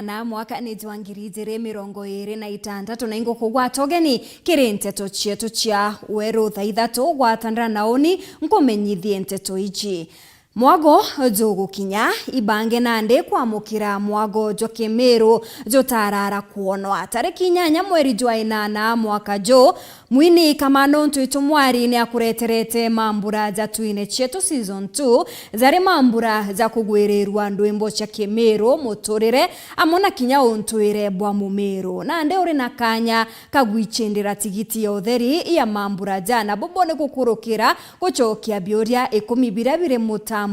na mwaka ni jwangirije mirongo iri na itandatu na ingo kugwatogeni kirinteto chietu chia weru thaithatu gwatandra naoni nkomenyithie nteto iji mwago jogu kinya ibange nande kwa mukira mwago jokemeru jotarara kuonwa tariki 8 mweri jwa 8 mwaka jo mwini kamano ntuitu mwari ni akureterete mambura za tuine chetu season 2 zari mambura za kugwererwa ndwimbo cha kemeru muturire amona kinya ontuire bwa mumeru nande uri nakanya kagwichendera tigiti ya utheri ya mambura jana bobone kukurukira gucokia bioria 12 mutambone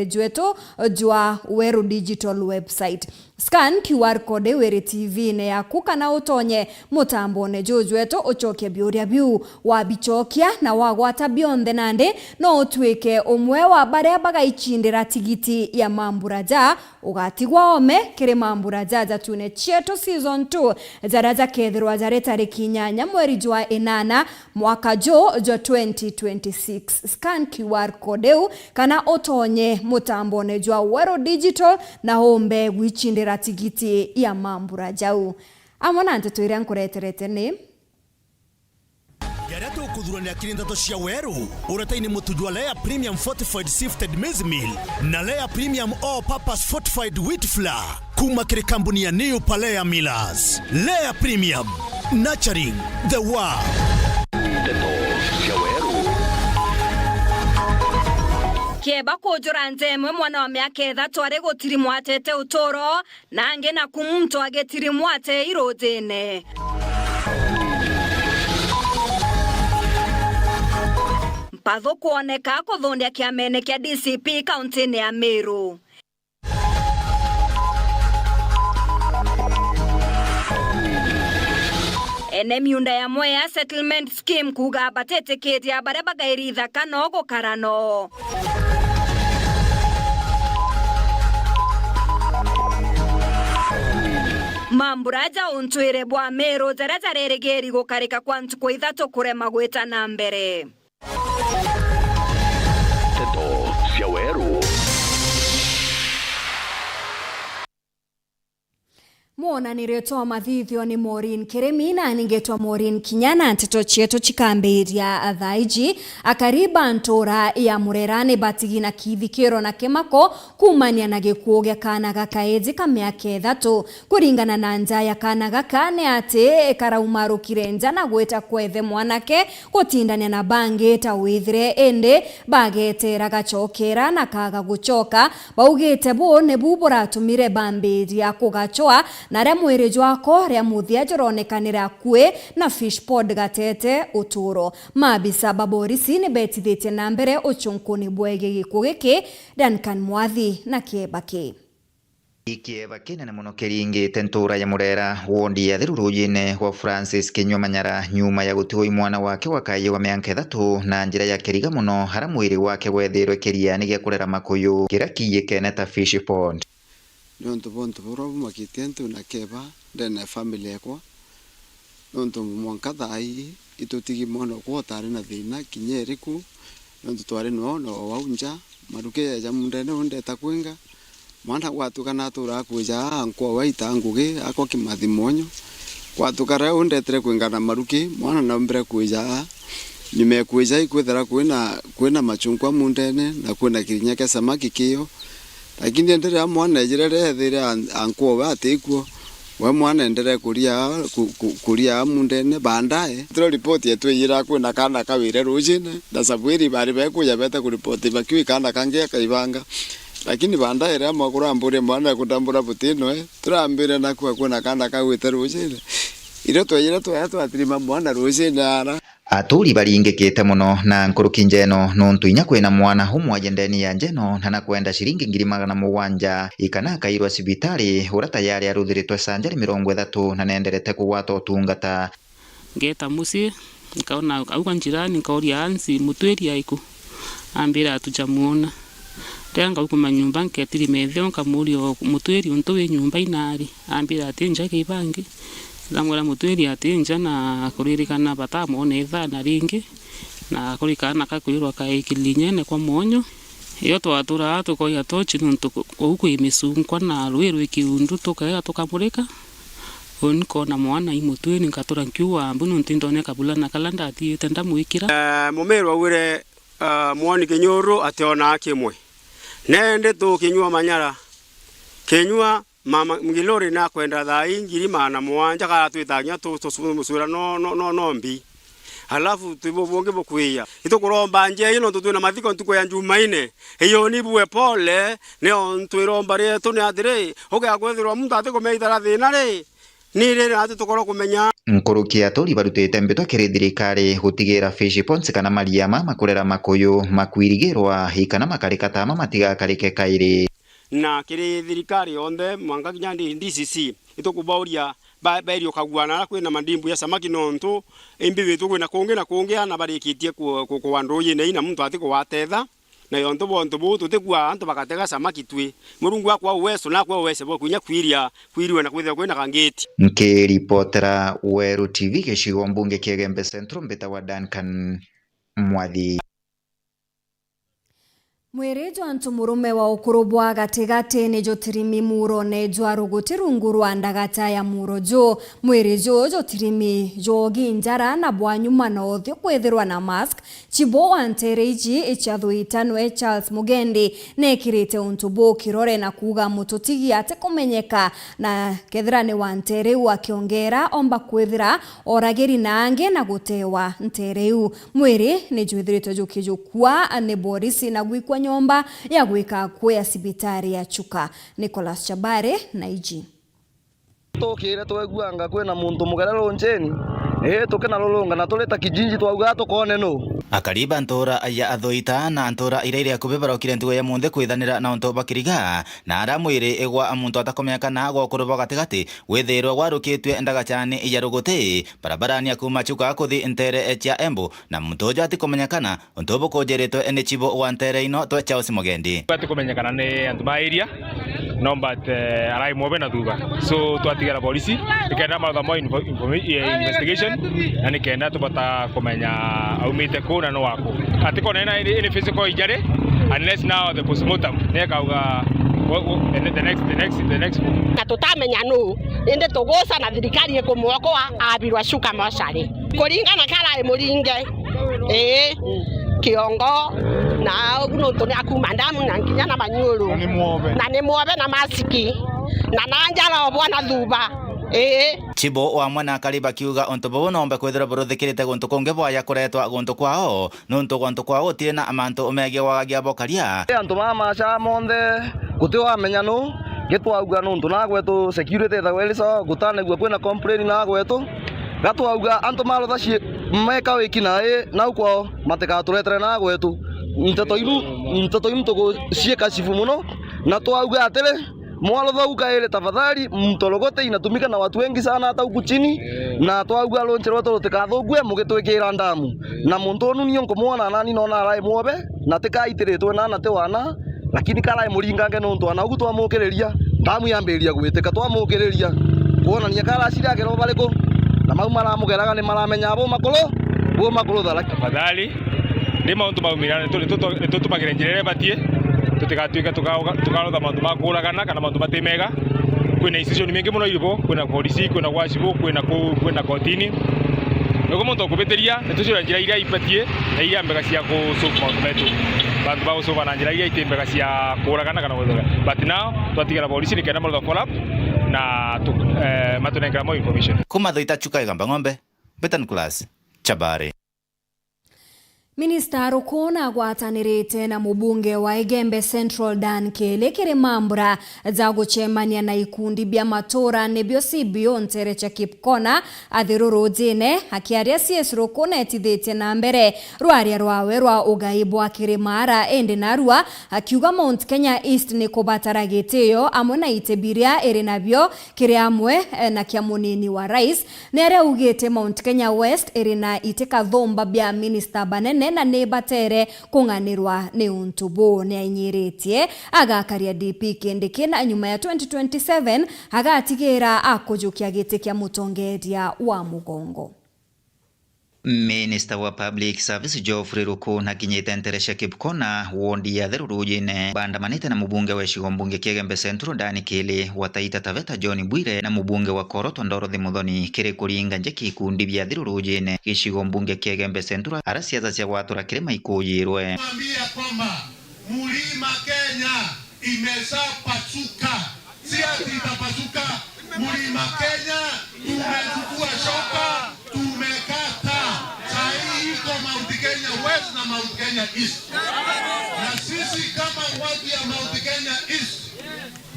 jwetu jwa Weru digital website scan QR code Weru TV ne yakuka na utonye mutambone jwetu uchoke bioria biu wabichokia na wagwata bionde nande no utwike umwe wa bare bagaichindira tigiti ya mambura ja ugatigwa ome kire mambura ja za tune cheto season 2 zaraza kethirwa zare tariki 8 mweri jwa 8 mwaka jo 2026 scan QR code kana otonye mutambone jwa Weru digital na hombe gwichindira tigiti ya mambura jau amona ntetuire nkureterete ni Yareto kudhurania kirindato cia Weru urataini mutujwa Lea Premium Fortified Sifted Maize Meal na Lea Premium All Purpose Fortified Wheat Flour kuma kire kampuni ya New Palea Millers. Lea Premium, nurturing the world. Kieba kujura nzemwe mwana wa miaka 3 ari gutirimwa atete utoro nange na kumuntu agetirimwa ate irodene mpatho kuoneka kuthondia kiamene kia DCP kaunti ya Meru ene miunda ya Mwea settlement scheme kuga batete keti ya bare bagairitha kanogo karano mamburaja untuire bwa Meru zarazaregeri gukarika kwa ntuko ithatu kurema gwita na mbere Teto cia Weru. Mwona niretoa mathithio ni Maureen Kiremi na ningetwa Maureen Kinyana nteto chieto chikambiria athaiji akariba ntora ya murerane batigina kithikiro na kemako kumania na gikuo gya kana gakaezi ka miaka 3 kuringana na nja ya kana gakane ate karaumarukire nja na gweta kwethe mwanake gutindania na bange ta withire ende bagetera gachokera na kaga guchoka baugite bone buburatumire bambiria kugachoa na ria mwiri jwako ria muthia jironekanira kwe na fishpod gatete uturo mabisa baborisi ni betithite na mbere uchunkuni bwege gikuo giki Duncan Mwathi na Kiebaki Kiebaki na muno kiringite ntura ya Murera wondi ya thirurujine wa Francis Kinyua Manyara nyuma ya gutigo mwana wake wakaye wa miaka 3 na njira ya kiriga muno hara mwiri wake wethirwe kiriani gya kurera makuyu kirakiye keneta fish pond nonto bonto borobu makitentu na keba ndene family yakwa nonto mwanka thai itutigi mono kwotari na thina kinyeriku nonto twari no waunja maruke ya jamundene undeta kwinga mwana gwatuka na tura kuja anko waita ngugi ako kimathimonyo gwatukara undetere kwinga na maruke mwana na mbere kuja nimekuja ikwethera kwina machungwa mundene na kwina kirinya kya samaki kiyo lakini endere mwana jirere thire anko batekwo we mwana endere kuria mundene bandaye tro report yetu ira kwina kana kawire rujine na sabwiri bari bekuja beta ku report bakiwi kana kangia kaibanga lakini bandaye ra makura mbure mwana kutambura butino turambire na kwa kwina kana kawite rujine iro twira twatirima mwana rujine ara aturi baringikite muno na nkuruki njeno nuntu inya kwina mwana humwaje ndeni ya njeno na kwenda shilingi 700 ikana kairwa sibitari ura tayari aruthiritwe sanjari 30 na nenderete kugwata utungata ngeta musi nkaona auka njirani nkauria ansi mutweri aiku ambira atujamuona tenga ukuma nyumba nketiri metheo nkamurio mutweri untu we nyumba inari ambira atinja kibangi Zamwela mutweri atinja na kuririkana batamone thana ringi na kurikana kakwirwa kaikilinyene kwa monyo iyo twatura tukoya tochi nuntu uku imisungwa na rwiru ikiundu tukaya tukamurika onikona mwana imutweni ngatura nkiwa mbuno ntindone kabula na kalanda ti tenda muikira mumero wire mwoni kinyoro ateona kimwe nende to kinywa manyara kenywa mama ngilori na kwenda thai ngiri mana mwanja ka twitanya musura no mbi halafu tubonge bokuia itokuromba nje ino tutuna mathiko ntuko ya Jumaine iyo ni buwe pole ne on twiromba reto ne adire oga gwethirwa muntu atiko meithara thina ri ni riri ati tukoro kumenya nkurukia tori barutete mbetwa kiri thirikari gutigira fish ponds kana mariama makurera makuyu makwirigirwa hikana makarikata matiga karike kairi na kiri thirikari onde mwanga kinyandi DCC itukubauria bairio kagwana kwina mandimbu ya samaki nonto imbi bitu kwina kungi ana barikitie ku wandoye ne ina muntu atiko watetha na yonto bonto butu tekwa anto bakatega samaki twi murungu akwa uweso na kwa uwese bo kunya kwiriwe na kwithira kwina kangeti nke reportera Weru TV keshigo mbunge Kiegembe Central mbeta wa Duncan Mwathi Mwerejo antumurume wa ukurubwa gategate nejo tirimi muro nejo aruguti runguru andagata ya muro jo mwerejo jo tirimi jogi njara na bwanyuma na othio kwethirwa na mask chibo antereji echadhuitanwe Charles Mugendi nekirite untubo kirore na kuga mututigi ate kumenyeka na kethirane wa ntereu akiongera omba kwethira orageri nange na gutewa ntereu mwere nejo ithirito jo kijukua ne Borisi na gwikwa nyomba ya gwika kwa sibitari ya Chuka. Nicholas Chabare na Iji. Tokire tweguanga kwena muntu mugarero njeni tukena lolonga na toleta kijinji twauga tukone no akariba ntora aya athoita na ntora iraire akubebara okirentigo ya munthe kwithanira na onto bakiriga na aramwire egwa amuntu atakomeka na agwa kuruba gatigati wethero gwarukitwe ndagachani iyarugote barabarani akuma Chuka kuthi ntere echa Embu na mutoja atikomenyekana onto bokojeretwe ene chibo wa ntere ino to Charles Mugendi atikomenyekana ne antu ma area no but arai mobe na duba so twatigara polisi ikenda martha mo investigation na nikenda tupata kumenya aumite kuna no wako atiko nena in physical injury unless now the postmortem nekauga the next na tutamenya no inde tugosa na thirikari ikumwoko abirwa Chuka moshari kuringana kala muringe kiongo na ugunto ni akuma ndamu na nginya na manyuru na ni muobe na masiki na nanjala obwana thuba chibo wa mwana kariba kiuga onto bono ombe kwethira buruthikirite guntu kunge bwaya kuretwa guntu kwao nuntu guntu kwao tire na amantu omege wagagia bokaria antu mama cha monde gutiwa menya no gitwauga nuntu na gwetu security the well so gutane gwa kwena complain na gwetu gatwauga antu malotha ci meka wiki na uko mateka turetere na gwetu nteto imu tugo cieka cifu muno na twauga atele mwalotha ukaele tafadhali mtologote inatumika na watu wengi sana hata huku chini na twauga lonche rwato rutikathugue mugitwikira ndamu na muntu onu nio nkomwana nani nona arai muobe na tikaitirĩtwe na te wana lakini kala muringange nuntu ana ugu twamukiriria ndamu yambĩrĩria gwitika twamukiriria kuonania kala cira gero bariku na mau maramugeraga ni maramenya abo makulu tafadhali ndi mauntu maumirana tutumagire njirere batie tutigatuika tukarotha mauntu makuragana kana mauntu matimega kwina institution mingi muno iribo kwina polisi kwina washibu kwina kotini nuko muntu kubitiria netucira njira iria ipatie na iria mbega cia gucuka mauntu metu bantu ba gucuka na njira iria itimbega cia kuragana kana guthoga but now twatigara polisi nikenda marotha follow up na matunengera more information kuma thoita Chuka igamba ng'ombe Betan Class Chabare. Minister Rukona gwatanirite na mubunge wa Igembe Central Dan Kelekere mambura za guchemania na ikundi bia matora nebyo sibio ntere cha Kipkona athiruru jine hakiaria CS Rukona etithite na mbere rwaria rwawe rwa ugaibu akirimara ende narua akiuga Mount Kenya East ni kubataragiteyo amwe na itebiria eri nabyo kiri amwe na kia munini wa rais nere ugete Mount Kenya West eri na iteka thomba bia minister banene na nebatere kunganirwa ne untubo ne anyiritie agakaria DP kendekena nyuma ya 2027 agatigera akujukia gite kya mutongeria wa mugongo. Minister wa Public Service Geoffrey Ruku na kinyite Nteresha Kipkona wondi ya therurujine bandamanite na mubunge wa Icigo mbunge Kiegembe Central Dani Kili wa Taita Taveta John Bwire na mubunge wa Koroto Ndorothi Muthoni kiri kuringa nje kikundi bya therurujine Icigo mbunge Kiegembe Central arasiaza cia gwatura kirima ikujirwe. Mwambia kwamba Mlima Kenya imeshapasuka, si ati itapasuka. Mlima Kenya tumechukua shoka, tumekata. Sahi iko Mount Kenya West na Mount Kenya East. Na sisi kama watu ya Mount Kenya East,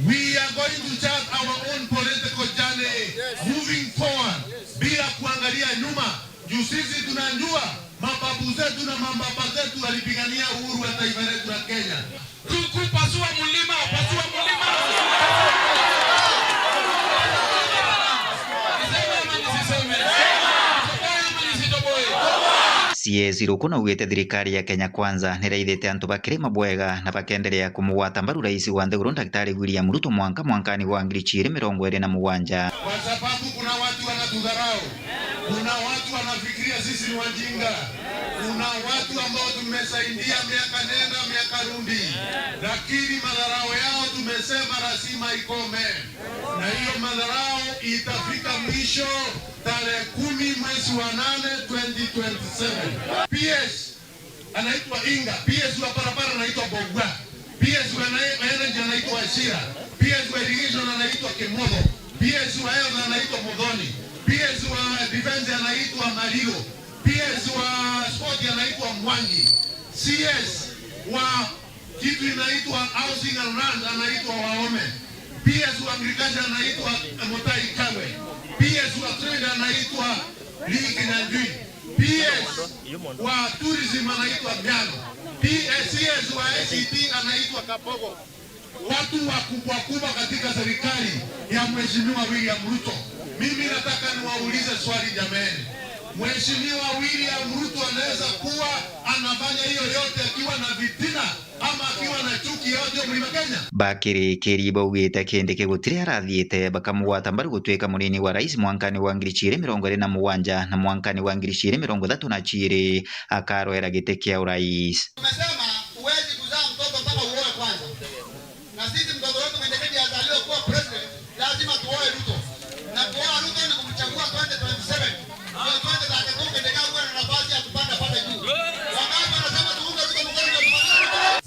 we are going to chart our own political journey moving forward bila kuangalia nyuma. Juu sisi tunajua mababu zetu na mababa zetu walipigania uhuru wa taifa letu la Kenya. Pasua mlima, pasua mlima. CS Ruku na ugite thirikari ya Kenya Kwanza niraithite antu bakiri mabwega na bakendelea kumugwata mbaru rais wa Nthiguru Daktari William Ruto mwakani wa 2027. Kwa sababu kuna watu wanatudharau, kuna watu wanafikiria sisi ni wajinga, kuna watu ambao tumesaidia miaka nenda miaka rudi, lakini madharau yao tumesema lazima ikome, na hiyo madharau itafika mwisho tarehe 10 mwezi wa 8 2027. PS anaitwa Inga, PS wa barabara anaitwa Bogwa, PS wa energy anaitwa Ashira, PS wa irrigation anaitwa Kemodo, PS wa health anaitwa Muthoni, PS wa defense anaitwa Mariro, PS wa sport anaitwa Mwangi, CS wa kitu inaitwa housing and land anaitwa Waome, PS wa agriculture anaitwa Mutai Kawe, PS wa trade anaitwa Ligi Nandui, PS wa tourism anaitwa Miano, PS wa ICT anaitwa Kapogo. Watu wakubwa kubwa katika serikali ya Mheshimiwa William Ruto. Mimi nataka niwaulize swali jameni. Mheshimiwa William Ruto anaweza kuwa anafanya hiyo yote akiwa na vitina ama akiwa na chuki yote Mlima Kenya? Bakiri Kiriba ugite kindi kigutiri arathiite bakamugwata mbaru gutwika munini wa rais mwankani wa 2027 na mwankani wa 2032 akaroera gite kia urais. Tumesema uwezi kuzaa mtoto mpaka uoe kwanza. Na sisi mtoto wetu mwendekeji azaliwe kuwa president, lazima tuoe Ruto. Na kuoa Ruto ni kumchagua 2027. Ndio 2032 mwendekeji kuwa na nafasi ya kupanda pale juu. Wangapi wanasema tuunge Ruto mkono?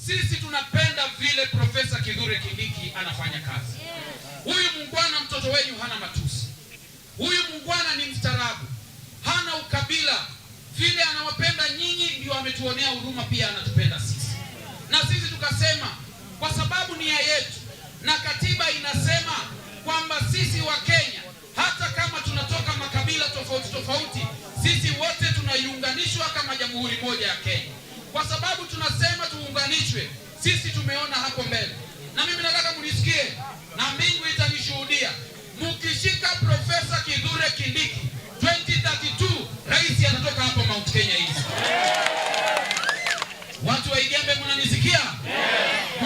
Sisi tunapenda vile Profesa Kithure Kindiki anafanya kazi. Huyu mungwana mtoto wenu hana matusi. Huyu mungwana ni mstaarabu. Hana ukabila. Vile anawapenda nyinyi ndio ametuonea huruma, pia anatupenda sisi. Na sisi tukasema kwa sababu nia yetu na katiba inasema kwamba sisi wa Kenya hata kama tunatoka makabila tofauti tofauti, sisi wote tunaiunganishwa kama jamhuri moja ya Kenya. Kwa sababu tunasema tuunganishwe, sisi tumeona hapo mbele. Na mimi nataka mnisikie na mbingu itanishuhudia. Mkishika Profesa Kithure Kindiki 2032 rais anatoka hapo Mount Kenya East. Watu wa Igembe mnanisikia?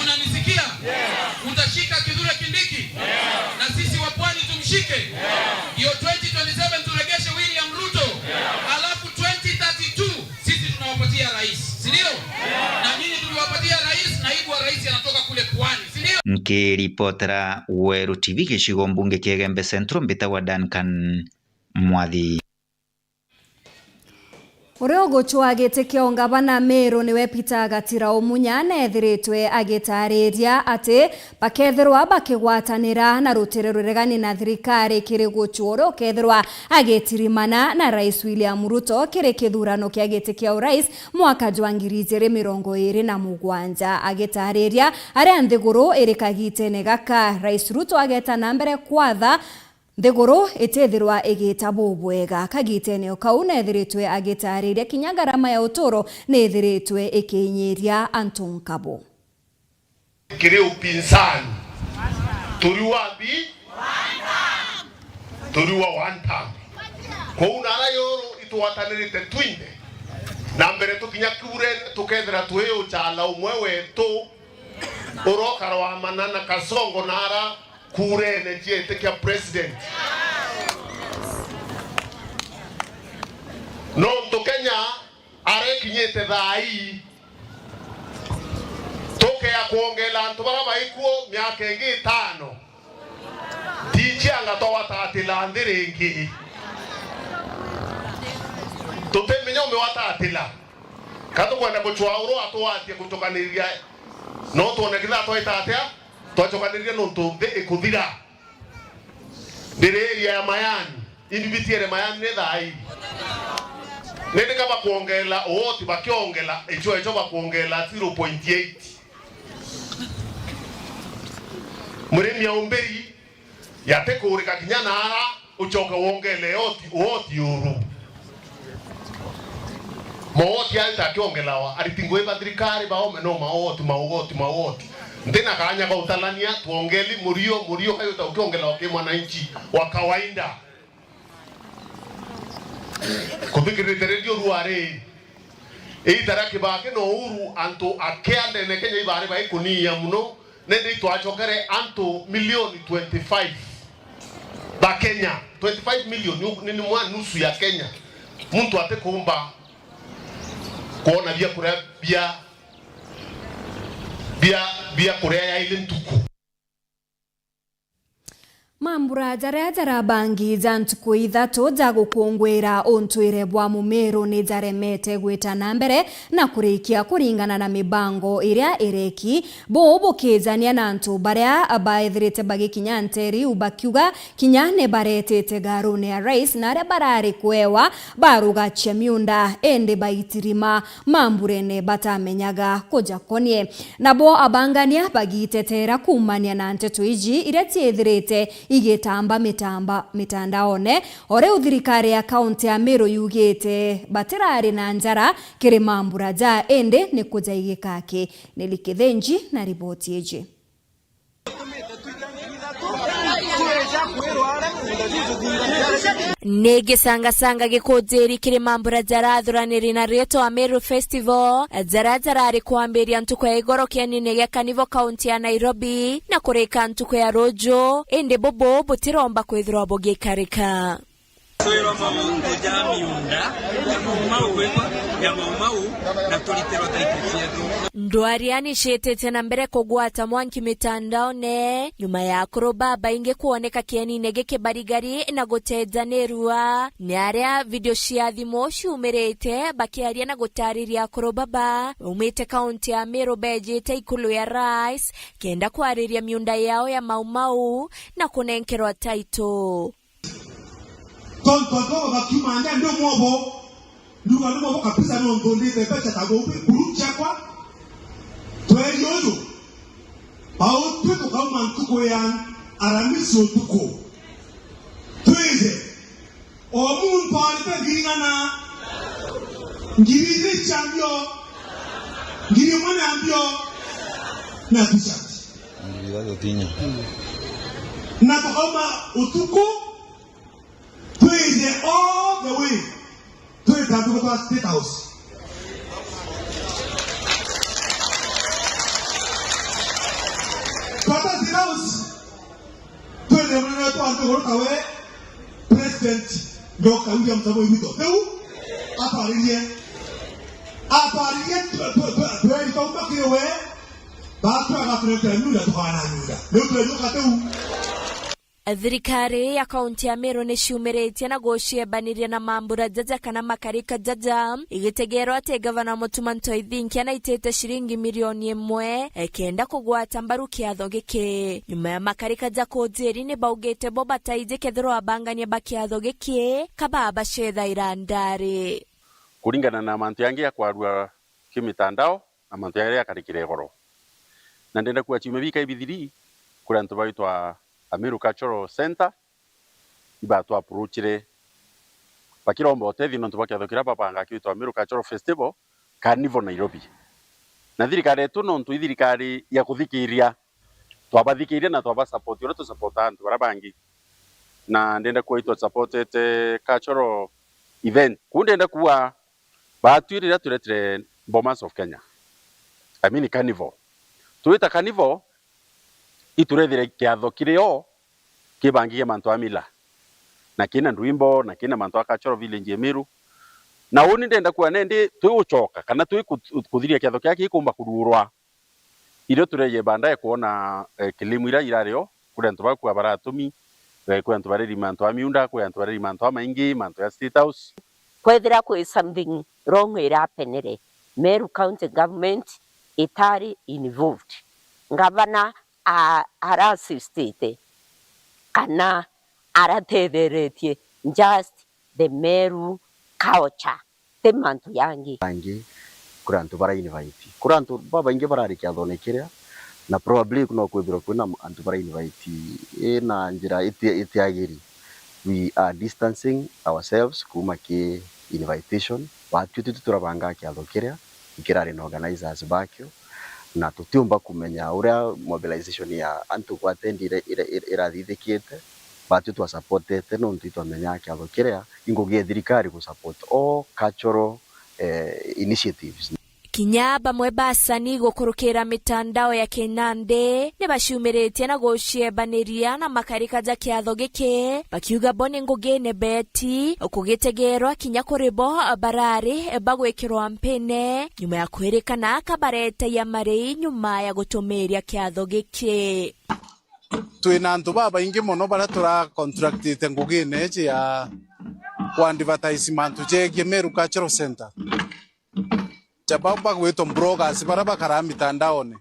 Mnanisikia? Mtashika Kithure Kindiki? Na sisi wa Pwani tumshike? Hiyo 2027 turegeshe William Ruto. Alafu 2032 sisi tunawapatia rais, si ndio? Na nyinyi tuliwapatia rais, naibu wa rais anatoka kule Pwani, si ndio? Nkiripotera Weru TV Gicigo mbunge Kiegembe Central mbita wa Duncan Mwathi. Uria uguchwa agite ongabana Meru niwe Peter Gatira Omunya nethiritwe agitariria ati bakethirwa bakigwatanira na rutire ruregani na thirikari kiri guchwa uria ukethirwa agitirimana na Rais William Ruto kiri kithurano kia giti kia urais mwaka wa 2027. Agitariria aria Nthiguru iri kagitene gaka Rais Ruto ageta na mbere kwatha Nthiguru itethirwa igitabo bwega kagitene kau nethiritwe agitariria kinya garama ya uturo nethiritwe ikinyiria antunkabo kiri upinzani turiwa one time ko unara yoro itwatanirite twinde na mbere tukinya kure tukethira tuyo chala umwe wetu urokara wa manana Kasongo nara kure nejiete kia president no to Kenya are kinyete thai toke ya kuongela antu bara baikuo miaka ingi 5 tichanga to watatila ndiringi tutemenya umewatatila kato kwenda kuchwauro atwatie kutokaniria no tuone kila atwaitatia twachokaniria no tumbe ikuthira ndireria ya mayani indibitiere mayani ne thai nende kama kuongela oti bakiongela echo bakuongela 0.8 muremi ya umberi yate kurika kinyana ara uchoka wongele oti uru mawoti alta kiongelawa alitingwe badrikari baome no mawoti ndena kanya kwa utalania tuongeli murio hayo utakiongelawa kwa mwananchi wa kawaida kufikiri radio ruare taraki bake no uru anto akeande ne Kenya ibare ba ikunia muno nende twachokere anto milioni 25 ba Kenya 25 milioni ni mwa nusu ya Kenya mtu atekumba kuona bia Korea ya ile ntuku mambura jara bangi jantuku ithatu ja gukungwira untwire bwa mumero ni jaremete gwita na mbere na kurikia kuringana na mibango iria ireki bukizania na antu baria abaithirite bagikinya nteri ubakiuga kinyane baretete garone ya rais na aria barari kwewa baruga chemiunda ende baitirima mamburene batamenyaga kujakonie nabo abangania bagitetera kumania na nteto iji iria tiethirite igetamba mitandaone ore uthirikari ya kaunti ya Meru yugete batirari na njara kiri mambura ja ende ni kuja igikake Nelikithenji na ripoti eje Nege sanga gikojeri kiri mambura jara thuraniri na reto wa Meru Festival jara ari kwambiria ntuko ya igoro kianine gya Kanivo kaunti ya Nairobi na kureka ntuko ya Rojo ende bobo butiromba kwithirwa bogikarika Twero mamungu jamiunda ya maumau na tulitero taikifietu ndwariani shetete na mbere kugwata mwanki mitandaone nyuma ya kuroba bainge kuoneka kianine geke barigari na guteza nerua ni aria video cia thimo ciumirite bakiaria na gutariria kurobaba umite kaunti ya Meru bejete ikulu ya rais kenda kwariria miunda yao ya maumau na kunenkerwa taito tonto bakiuma anda ndo mwobo kabisa no ndondite pesa tago kurucha kwa twelioyo au tuko kama ntuko ya aramisi otuko tweze omuntu alite girigana ngirize chambio ngiri mwana ambio na tishati ngiriza tinya na kama otuko tweze all the way tweze tago kwa State House Pata zirausi twende mwana tu antogoro kawe president Dr. William Samoei Ruto teu apariye twende kwa kiwe batu akafreka nyuda tukana nyuda leo tunajua teu Thirikari ya kaunti ya Meru ni ciumiritie na guciebaniria na mambura jaja kana makarika jaja igitegerwo ati gavana Mutuma Ntoithinkia na itete shiringi milioni 1 kenda kugwata mbaru kiatho giki nyuma ya makarika ja kujeri ni baugite bo bataije kethirwo abangania bakiatho giki kababa cetha irandari kuringana na mantu yangi ya kwarua kimitandao na mantu yangi ya karikire goro na ndenda kuwa chimebika ibithiri kura ntu baitwa Meru Cultural Center ibatu approachire bakiromba otethi no tubakiathokira papanga kitwa Meru Cultural Festival Carnival Nairobi na thirikari etu no ntu thirikari ya kuthikiria twabathikiria na twaba support ora tu support antu barabangi na ndenda kuitwa supported cultural event kundenda kuwa batwirira turetre Bomas of Kenya Carnival tuita Carnival iturethire kiatho kireo kibangie mantu amila na kina ndwimbo na kina mantu cultural village Meru na uni ndenda kwa nende twi uchoka kana twi kuthiria kiatho kiake ikumba kururwa irio tureye bandaye kuona kilimu ira irario kuri antu bakwa baratumi kuri antu bareri mantu amiunda kuri antu bareri mantu amaingi mantu ya State House kwethira kwi something wrong irapenere Meru County government itari involved ngavana ara assisted kana aratetheretie just the Meru culture te mantu yangi kuri antu bara invite kuri antu baba inge barari kiathonekerea na probably kuno kwithira kwina antu bara invite na njira itiagiri. We are distancing ourselves kuma ki invitation watu tuturabanga kiathokerea ikirari na organizers bakyo na tutiumba kumenya uria mobilization ya antu kwa attend irathithikite batu twa supported no ntito menya kiathokerea ingogie thirikari ku support all cultural initiatives. Kinya bamwe basani gukurukira mitandao ya Kinande ne bashumiretie na guciebaniria na makarika ja kiatho giki bakiuga bone ngugene beti ukugitegerwa kinya kuribo barari bagwikirwa mpene nyuma ya kwerekana kabarete ya mari nyuma ya gutumiria kiatho giki. Twina antu baba ingi mono bara tura contractite ngugene je ya advertisement je Meru Cultural Center. Chababa weto bloggers bara bakara mitandaone.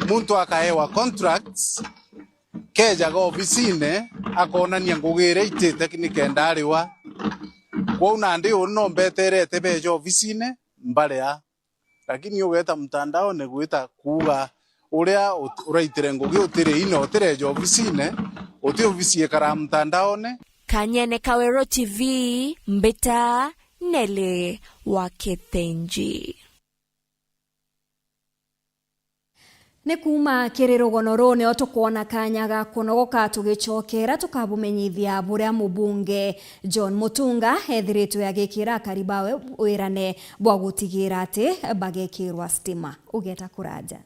Muntu akaewa contracts keja go ofisine akona ni ngugire ite technique ndariwa. Kwa unandi uno mbeterete bejo ofisine mbale ya. Lakini weta mtandaone gwita kuga uria uraitire ngugi utire ino utirejo ofisine uti ofisi ekara mtandaone. Kanyene Kawero TV Mbita Nele Wakethenji. Nĩ kuma kĩrĩrũgano rũu nĩo tũkuona kanya ga kũnogoka tũgĩcokera tũkabumenyithia buria mũbunge John Mutunga ethirĩtwe agĩkĩra Karibawe wĩrane bwa gũtigĩra atĩ bagekĩrwa stima ũgeta kũranja.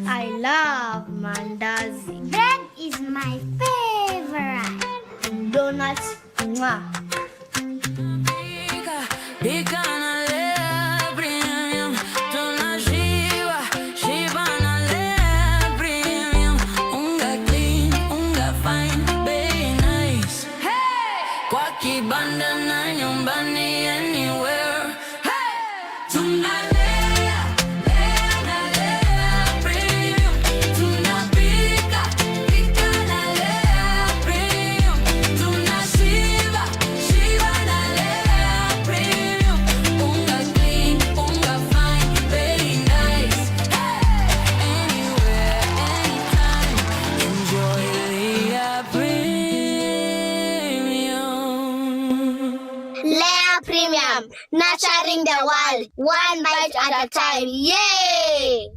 I love mandazi. Bread is my favorite. Donuts, mwah. Nurturing the world, one bite at a time. Yay!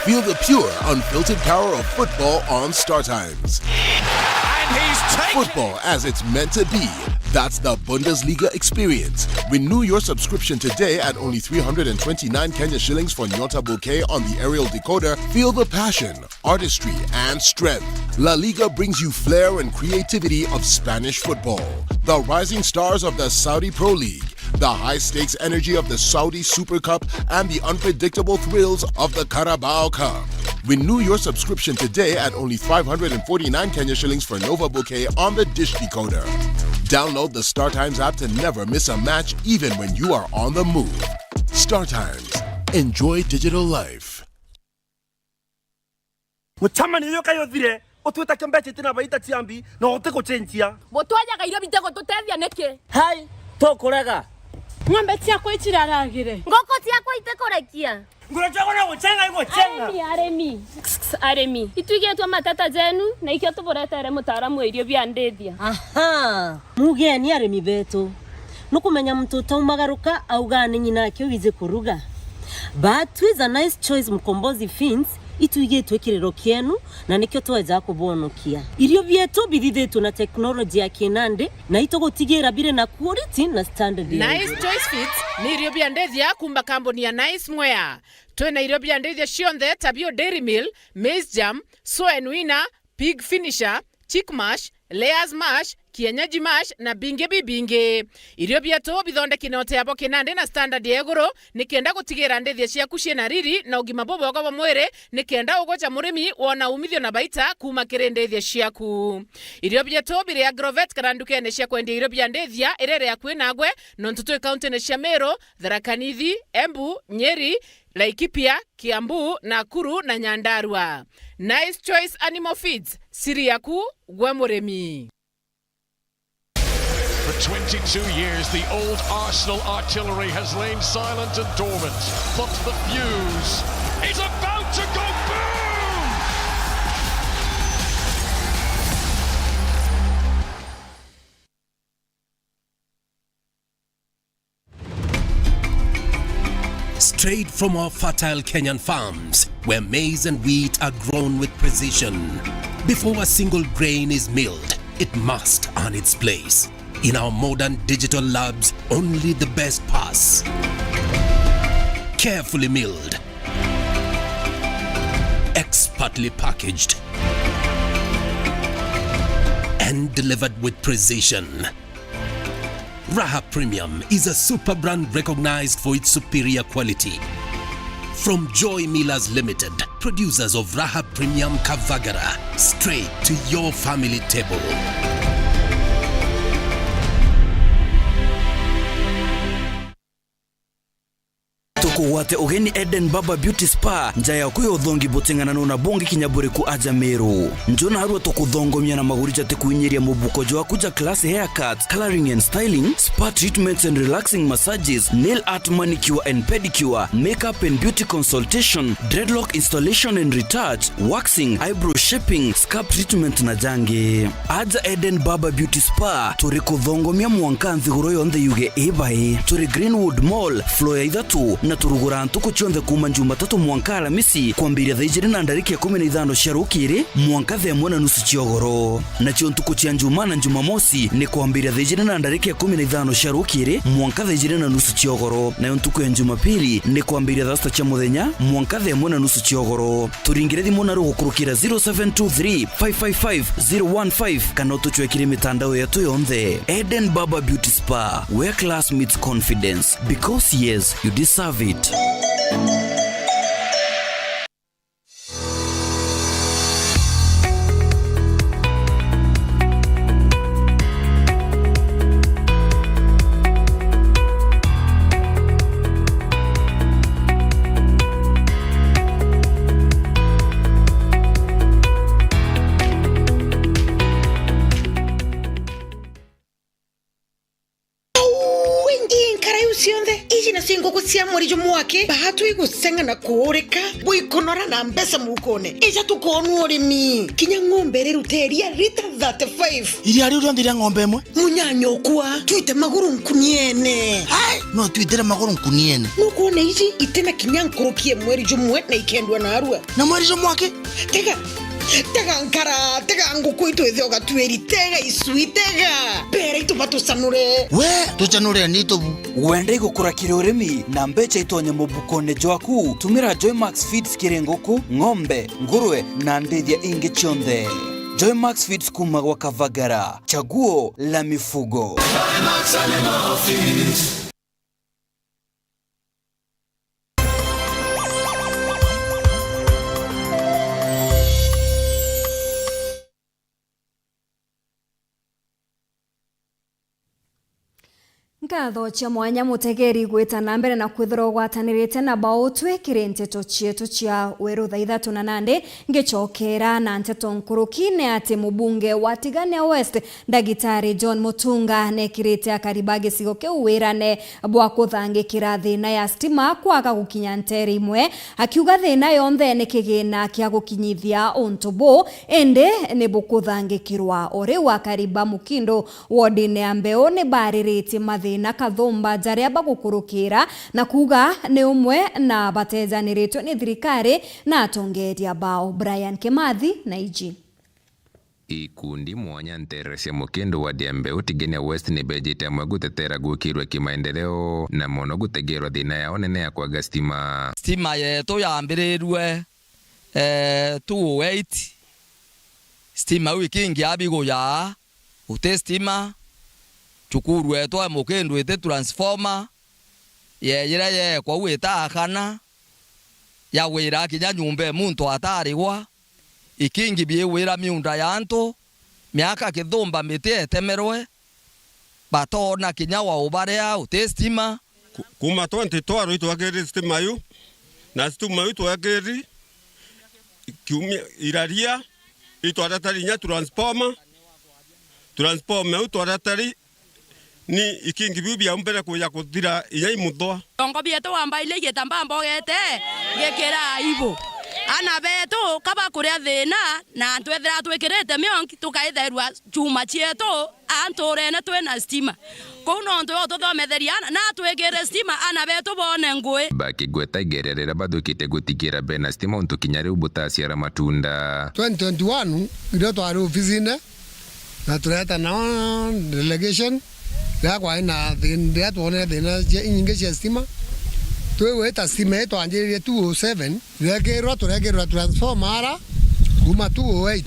Feel the pure, unfiltered power of football on Star Times. And he's taken Football as it's meant to be. That's the Bundesliga experience. Renew your subscription today at only 329 Kenya shillings for Nyota Bouquet on the aerial decoder. Feel the passion, artistry, and strength. La Liga brings you flair and creativity of Spanish football. The rising stars of the Saudi Pro League, the high-stakes energy of the Saudi Super Cup, and the unpredictable thrills of the Carabao Cup. Renew your subscription today at only 549 Kenya shillings for Nova Bouquet on the Dish Decoder. Download the Star Times app to never miss a match, even when you are on the move. Star Times. Enjoy digital life. Mutamani yoka yothire otuita kembeche tina baita tiambi na oteko chenjia motwaja gairo bitego tutethia neke hai to kurega ng'ombe ciakwa itiraragire ngoko ciakwa itekorekia Ngurachwa na kuchenga iko chenga. Aremi. Ituige tu matata zenu na ikio tuboretere mutaaramu irio bya ndethia. Aha. Mugeni aremi betu. Nukumenya mtoto umagaruka augane nyina kyo wize kuruga. But with a nice choice mkombozi fins ituige twekirero kienu na nikyo tweza kubonokia. Irio byetu bidhithetu na teknolojia ya kinande na itogotigera bire na quality na standard. Nice choice fits ni irio bya ndethia kumba kamboni ya Nice Mwea. Twena irio bya ndethia cionthe tabio Dairy Mill, Maize Jam, Soy Winner, Pig Finisher, Chick Mash, Layers Mash, Kienyeji Mash na binge bibinge. Irio bieto bithondeki note abo kinande na standard ya iguru nikenda gutigira ndethia ciaku ciena riri na ugima bobo kwa mwere nikenda ugocha murimi wona umithio na baita kuma kire ndethia ciaku. Irio bieto bire agrovet karandukene cia kwendia irio bia ndethia irere ya kwinagwe nontutu county ne cia Meru, Tharaka Nithi, Embu, Nyeri, Laikipia, Kiambu, Nakuru na Nyandarua. Nice Choice Animal Feeds, siri yaku gwe murimi. For 22 years, the old Arsenal artillery has lain silent and dormant. But the fuse is about to go boom! Straight from our fertile Kenyan farms, where maize and wheat are grown with precision. Before a single grain is milled, it must earn its place. In our modern digital labs, only the best pass. Carefully milled, expertly packaged, and delivered with precision. Raha Premium is a super brand recognized for its superior quality. From Joy Millers Limited, producers of Raha Premium Kavagara, straight to your family table. Tukuwate ugeni Eden Baba Beauty Spa njaya kuyo thongi botengana na bongi kinyabure ku aja Meru. Njona harua tukuthongomia na magurija tekuinyeria mubuko jwa kuja class haircuts, coloring and styling, spa treatments and relaxing massages, nail art manicure and pedicure, makeup and beauty consultation, dreadlock installation and retouch, waxing, eyebrow shaping, scalp treatment na jange. Aja Eden Baba Beauty Spa turi kuthongomia mwankanthi guroyo nthe yuge ebai. Turi Greenwood Mall, floor ya ithatu na turugura ntuku cionthe kuma Jumatatu mwanka Alamisi kwambiria thaa 2:15 cia rukiri mwanka thaa 1:30 ciogoro. Na cio ntuku cia Njuma na Jumamosi ni kwambiria thaa 2:15 cia rukiri mwanka thaa 2:30 ciogoro. Na ntuku ya Jumapili ni kwambiria thaa 6 cia muthenya mwanka thaa 1:30 ciogoro. Turingire thimu na rugukurukira 0723 555 015 kana tuchwekire mitandao yetu yonthe. Eden Baba Beauty Spa, where class meets confidence, because yes, you deserve it. Murijo mwake bahatu igusenga na kuoreka buikonora na mbesa mukone eja tukonu orimi kinya ngombe riruteria lita 35 iri ari uri ndira ngombe imwe munyanyo kwa tuite maguru nkuniene hai no tuite maguru nkuniene nukuone iji itena kinya nkorokie mweri jumwe na ikendwa na arua na mweri jo mwake tega nkara tega nguku itu ethoga tueri tega isui tega pera itu batusanure we tuchanure ni to wende gukura kirurimi na mbecha itonye mubukone jwaku tumira Joy Max Feeds kirengoku ngombe nguruwe na ndethia ingi chonde. Joy Max Feeds kuma kwa Kavagara, chaguo la mifugo. Joy Max Animal Feeds. Ngatho cia mwanya mutegeri gwita na mbere na kwithira gwatanirite na bautwe kirenteto cietu cia weru thaa 3 na nande ngicokera na nteto nkurukine ati mubunge wa Tigania West Ndagitari John Mutunga nekirite akariba gicigo kiu wirane bwa kuthangikira thina ya stima kwaga gukinya ntere imwe akiuga thina yonthe ni kigina kia gukinyithia untubo ende ni bukuthangikirwa ori wa kariba mukindo wodine ambeo ni baririte na kathomba jaria bagukurukira na kuga ni umwe na batezaniritwe ni thirikari na atongeria bao. Brian Kimathi na iji ikundi mwanya ntere cia mukindo wa Diambeu Tigania West ni bejite amwe gutetera gukirwe kimaendeleo na mono gutegerwa thina yao nene ya kwaga stima yetu yambirirwe 208 stima wikingi abigo ya utestima chukuru eto mukindu ite transformer yeyira ye kwa wita kana ya wira kinya nyumbe muntu atariwa ikingi bie wira miunda yanto miaka kithumba mite temerwe batona kinya wa ubarea utestima kuma 20 itwageri stima yu na stima yu twageri kiumia iraria itwaratari nya transformer utwaratari ni ikingi bibia mbere kuya kuthira iya imuthwa ongo bieto wambaile getamba mbogete gekera ibo ana beto kaba kuria thina na twethera twikirite mionki tukaitherwa chuma chieto antorene twena stima kuno ndo tuthometheriana na twikire stima ana beto bone ngui bakigweta igererera badukite gutikira bena stima untukinyari ubutaciara matunda 2021 ndio twari ofisine na tureta na delegation ya kwa ina ndia tuone thina nyingi cia stima tweweta stima yetu anjiririe 207 turegerwa transformer kuma 208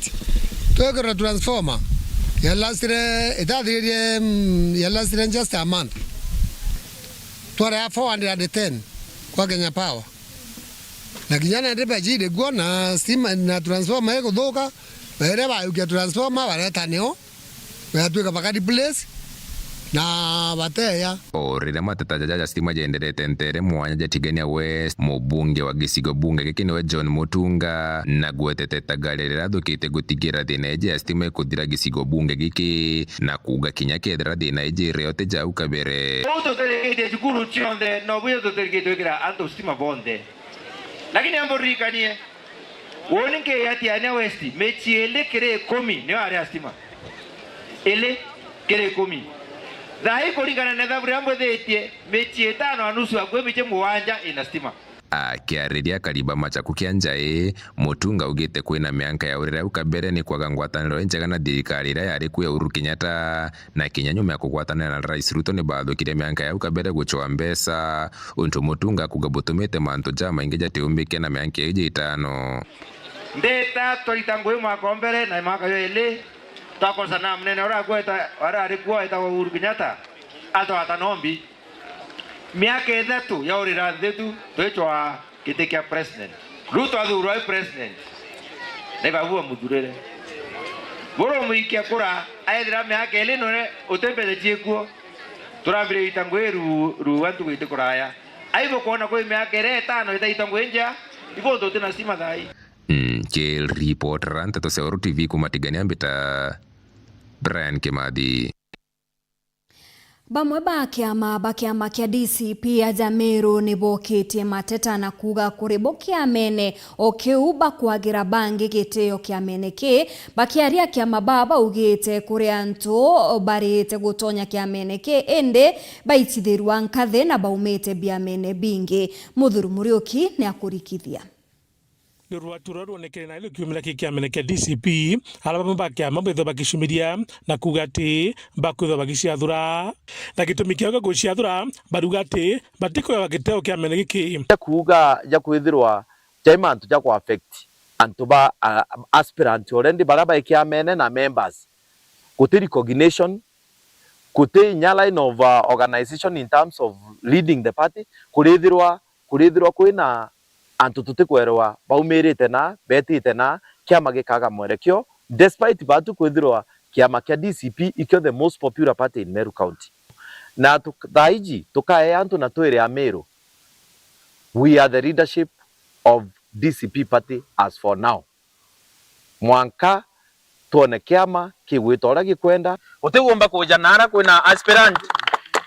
twegerwa transformer ya lastire just a month twara 410 kwa Kenya Power na kijana ndibe jide gona stima na transformer yako thoka bere ba ukia transformer bareta neo bayatuka bakadi place na bateya orira matata jaja stima jenderete ntere mwanya ja Tigania West mubunge wa gicigo bunge gikiniwe John Mutunga na gwetete tagarerera thukite gutigira thina ya stima ikuthira gicigo bunge giki na kuga kinya kethira thina ijire yote jau kabere auto terekete cukuru chionde no buyo terekete kira anto stima bonde lakini amborikanie woninge ya Tigania West mechiele kire 10 ni ari stima ele kire 10 Zai kulingana na thaburi amwe thetie mechi 5.5 agwe miche muwanja ina stima akiariria kariba machaku kia njai Mutunga ugite kwina mianka ya urira ukabere ni kwaga ngwataniro njega na thirikari ira yari kuya Uhuru Kenyatta na kinyanyume ya kugwatanira na Rais Ruto ni bathukire mianka ya ukabere guchoa mbesa untu Mutunga kugabutumite mantu jama ingi jatiumbike na mianka ije 5 ndeta tolitango mwaka mbere na mwaka yo ile tako sana mnene ora gweta ora alikuwa ita Uhuru Kenyatta ato atanombi miaka 3 ya urira ndetu twechwa kitekia president Ruto athurwa president neba huwa muthurere boro muikia kura aethira miaka ile none utembele chiekuo turambire itangweru ruwantu gwite kuraya aibo kuona kwa miaka 5 ita itangwenja ibo ndo tena stima thai Jail reporter Anteto Seoru TV kumatigania mbita Brian Kimathi. Bamwe ba kiama kia DCP aja Meru ni bokitie mateta na kuga kuribo kiamene o kiuba kwagira bangi giteo kiamene ke bakiaria kiama baba ugite kuri antu barite gutonya kiamene ke ende baitithirwa nkathe na baumete biamene bingi Muthuru Muriuki ni akurikithia ni ruatura ruonekere na ile kiumira kikiamene kia DCP alaba bakiama betho bakishumiria na kugati bakwitho bagiciathura na gitumi kiaga guciathura barugati batiko ya giteo kiamene giki kuga ja kwithirwa jaimantu ja ku affect antuba aspirant already baraba kiamene na members kuti recognition kuti nya line of organization in terms of leading the party kurithirwa kwina antu tutikwerwa baumirite na betite na kiama gikaga mwerekio despite batu kwithirwa kiama kia DCP ikyo the most popular party in Meru County na thaiji tukae antu na twire Ameru. We are the leadership of DCP party as for now. Mwanka tuone kiama kigwitora gikwenda utigomba kuja nara kwina aspirant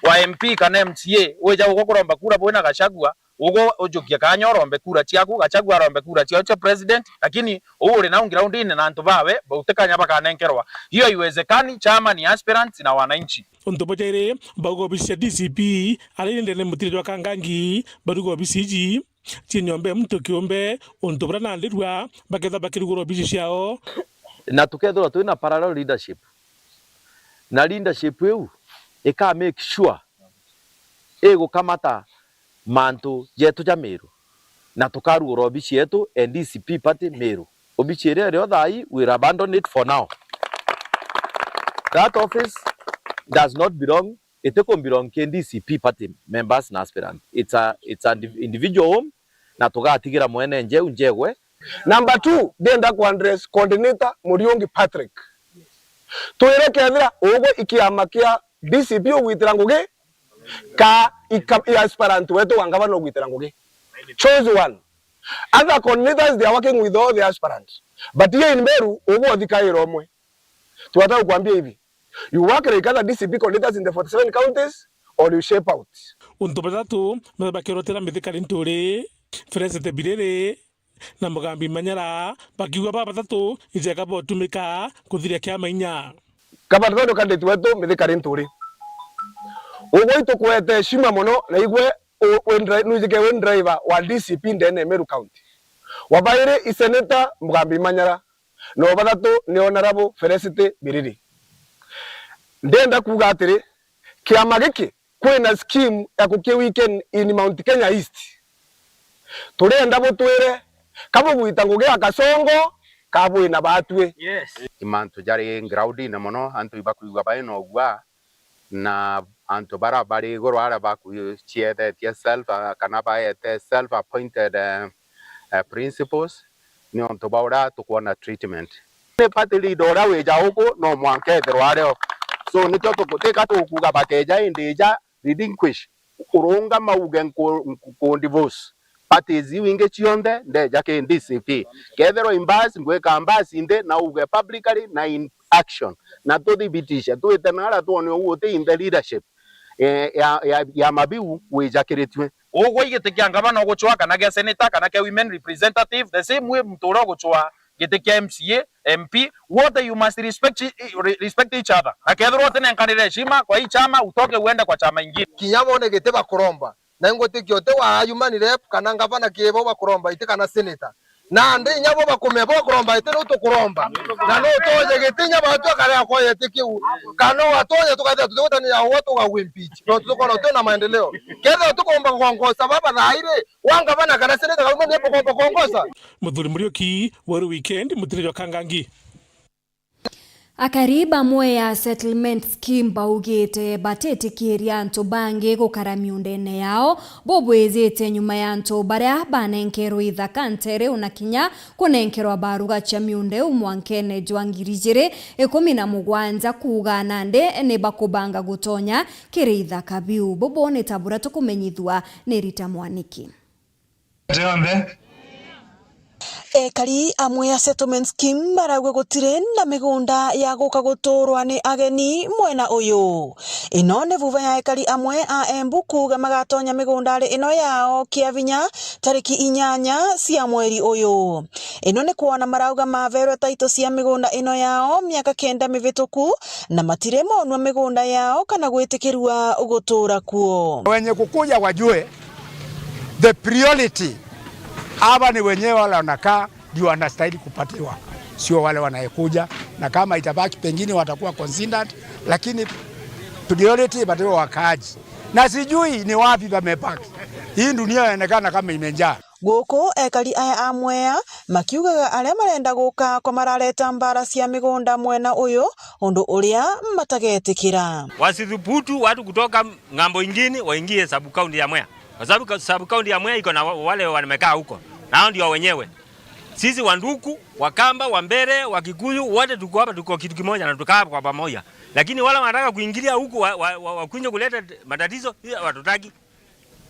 wa MP kana MCA weja gukoromba kura bwina Gachagua ugo ujukia kanyorombe kura ciaku Gachagua rombe kura cio president, lakini uri na ground ine na antu bawe bautekanya bakanenkerwa. Hiyo iwezekani. Chama ni aspirants na wananchi. Ontobojaire bago bisi DCP alinde ne mutiri wa Kangangi barugo bisiji chinyombe mtu kiombe ontobra na ndirwa baketha bakirugoro bisi ciao na tukethora twina parallel leadership na leadership eu ika make sure ego kamata mantu yetu ja Meru na tukarugoro obici yetu DCP party Meru. Obici ere thai we abandon it for now. That office does not belong, it belong to DCP party members na aspirant. It's an individual home na tugatigira mwene njegwe. Number 2, denda ku address coordinator Muriungi Patrick. Tuire kethira ugo ikiama kia DCP ugwitira ngugi ka aspirant wetu wangaba no gwitira ngugi. Choose one. Other coordinators, they are working with all the aspirants. But here in Meru ugo thikairo omwe. Tuwataka kuambia hivi. You work like other DCP coordinators in the 47 counties or you shape out. Untobadatu mabakirotera mithikari nturi Felicite Birere na Mugambi Manyara bakiuga batatu ijeka botumika kuthiria kiama inya. Kabatano kandeti wetu mithikari nturi. Ugo itukwete heshima muno na igwe wen driver wa DCP ndene Meru County. Wabaire iseneta Mugambi Manyara no batatu ni honorable Felicite Birere. Ndenda kuga atiri kiama giki kwina scheme ya kukia weekend in Mount Kenya East. Turenda butwire kabo gwita ngugi akasongo kabo ina batwe. Yes. Imantu jari ground na mono antu ibakuiga baino gwa na antu bara bari goro ara baku chiete yourself kana baete self appointed principals ni antu baura tukuona treatment. Ne party leader weja huko no mwanke derware. So nicho tukuteka tukuga bateja indeja relinquish kurunga maugen ko divorce parties winge chionde ndeja ke DCP kethero imbasi ngweka ambasi inde na uge publicly na in action na to thibitisha tu etanara tuone uote in the leadership ya mabiu wejakiritwe ugo igitikia ngabana guchwa kana ge senator kana ke women representative the same way mtoro guchwa gitikia MCA MP wote you must respect each other. Akethero tena nkanire heshima kwa hii chama utoke uende kwa chama ingine. Kinyamo ne geteba kuromba. Na ngote kyote wa human rep kana ngabana kiebo bakuromba ite kana senator. Na ande nyabo bakumebo kuromba ite no to kuromba. Na no toje getinya batu kare akoye tikiu. Kano watoje tukatha tutotani ya watu wa wimpeach. No tukona tena maendeleo. Keza tukomba kuongoza baba na ile wanga bana kana senator kama ni hapo kuongoza. Muthuri Muriuki waru weekend mutiri wa Kangangi. Akariba mwe ya settlement scheme baugete batete kiria anto bange gukara miundene yao bobwezete nyuma ya anto baria banenkero ithakantere unakinya kunenkerwa baruga cha miunde umwankene jwangirijire 17 kuga nande ne bakubanga gutonya kire ithaka biu bobone tabura tukumenyithwa ne Rita Mwaniki. Ekari amwe ya settlement scheme baragwe gutire na migunda ya guka guturwa ni ageni mwena uyu. Ino ne vuva ya ekari amwe a Embu kuga magatonya migunda ri ino yao Kiavinya tariki 8 cia mweri uyu. Ino ne kuona marauga maverwe taito cia migunda ino yao miaka 9 mivituku na matire monwa migunda yao kana gwitikirwa gutura kuo. Wenye kukuja wajue the priority aba ni wenyewe wale wanakaa ndio wanastahili kupatiwa, sio wale wanayekuja, na kama itabaki pengine watakuwa considered, lakini priority bado wakaaji. Na sijui ni wapi pamepaki. Hii dunia inaonekana kama imejaa. Goko ekari aya amwea makiugaga aria marenda guka kwa marareta mbara cia migunda mwena uyu undu uria matagetikira. Wasithubutu watu kutoka ngambo ingine waingie sub county ya Mwea. Kwa sababu sub county ya Mwea iko na wale wamekaa huko. Nao ndio wenyewe. Sisi Wanduku, Wakamba, Wambere, Wakikuyu wote tuko hapa, tuko kitu kimoja na tukaa kwa pamoja. Lakini wale wanataka kuingilia huku wakunje kuleta matatizo, watutaki.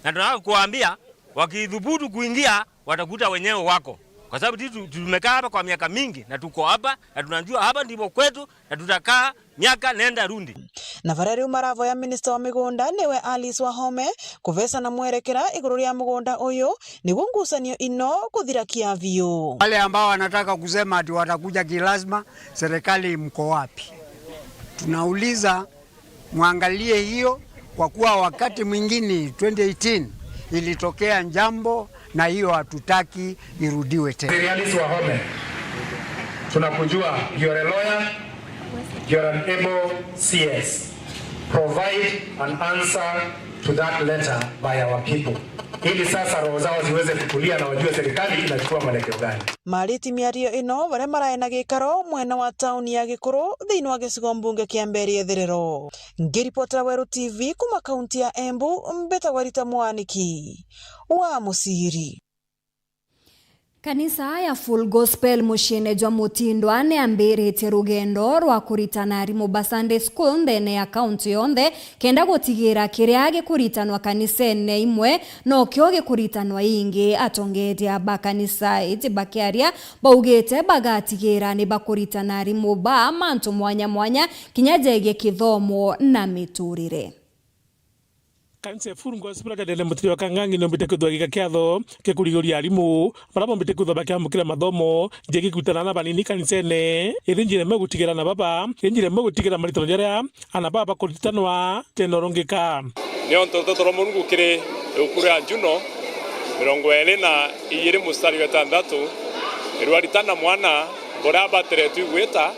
Na tunataka kuwaambia wakidhubutu kuingia watakuta wenyewe wako. Kwa sababu sisi tumekaa hapa kwa miaka mingi na tuko hapa na tunajua hapa ndipo kwetu na tutakaa miaka nenda rundi. Na vareri umaravo ya minister wa migunda niwe Alice Wahome kuvesa na mwerekera iguru ria mugunda uyu niguo ngucanio ino kuthira kiavio. Wale ambao wanataka kusema ati watakuja kilazima, serikali mko wapi? Tunauliza muangalie hiyo, kwa kuwa wakati mwingine 2018 ilitokea njambo na hiyo hatutaki irudiwe tena. Alice Wahome, tunakujua, you are a lawyer, you are an able CS. Provide an answer to that letter by our people. Ili sasa roho zao ziweze kutulia na wajue serikali inachukua mwelekeo gani. Mariti miario ino bare maraena gikaro mwena wa tauni ya Gikuru thiini wa gicigo mbunge kia Mberi Ethiriro. Ngiripotera Weru TV kuma kaunti ya Embu, mbetagwo Rita Mwaniki wa Musiri. Kanisa ya Full Gospel mushine jwa mutindwa ne ambirite rugendo rwa kuritana Rimoba Sunday School ndene ya kaunti yonthe kenda gutigira kiria gikuritanwa kanisene imwe no kyo gikuritanwa ingi atongeria bakanisa iti bakiaria baugite bagatigira ni bakuritana Rimoba mantu mwanya mwanya kinyajege kithomo na miturire. Kanisa Full Gospel kadele mutiri wa Kangangi no mbite kuthwa gikakiatho ke kurigori arimu barabo mbite kuthwa bakiamukira mathomo je gikutana na banini kanisene ithinjire megutigira na baba ithinjire megutigira maritano jaria ana baba kuritanwa tenorongeka ni onto totoro Mungu kire ukura Juno 22 mustari wa 6 irwaritana mwana boraba teretu gweta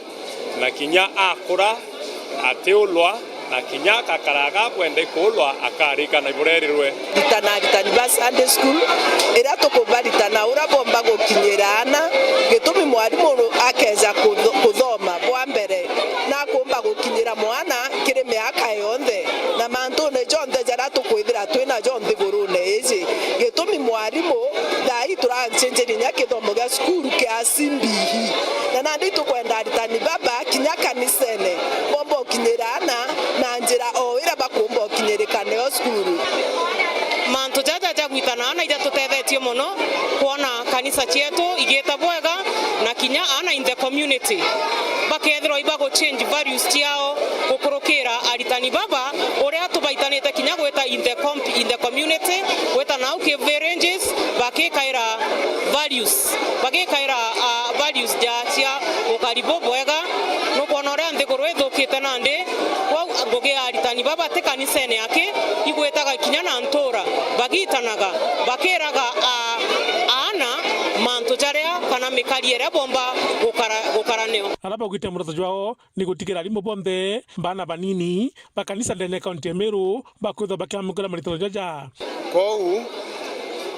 na kinya akura ateulwa na kinya kakaraga kwende kulwa akarika na iburerirwe ritani ba Sunday School era tukubaritana urabomba gukinyirana gitumi mwarimu akeza kuthoma bwa mbere na kumba gukinyira mwana kiri miaka yonthe na mantu ne jonde jara tukwithira twina jonde gurune ici gitumi mwarimu thai turanchenjerinya kithomo gia skuru kia simbihi na nandi tukwenda ritani baba kinya kanisene bomba ukinyirana na njira o ira bakumba ukinyirikane o skuru mantu jaja gwitana na ira tutethetie muno kuona kanisa cietu igita bwega na kinya ana in the community bakethero ibago change values ciao gukurukira aritani baba uria tubaitanite kinya gweta in the community gweta now give ranges bakikaira values ja cia ukaribo bwega no kuona uria nthiguru ithukite nandi kwa ngugi aritani baba te kanisene yake igwetaga kinya na ntura bagitanaga bakiraga ana mantu jaria kana mikariere bomba gukaraneo alaba gwite murotho jwao ni gutikira rimo bombe bana banini bakanisa ndene kaunti ya Meru bakwitha bakiamukira maritano jaja kou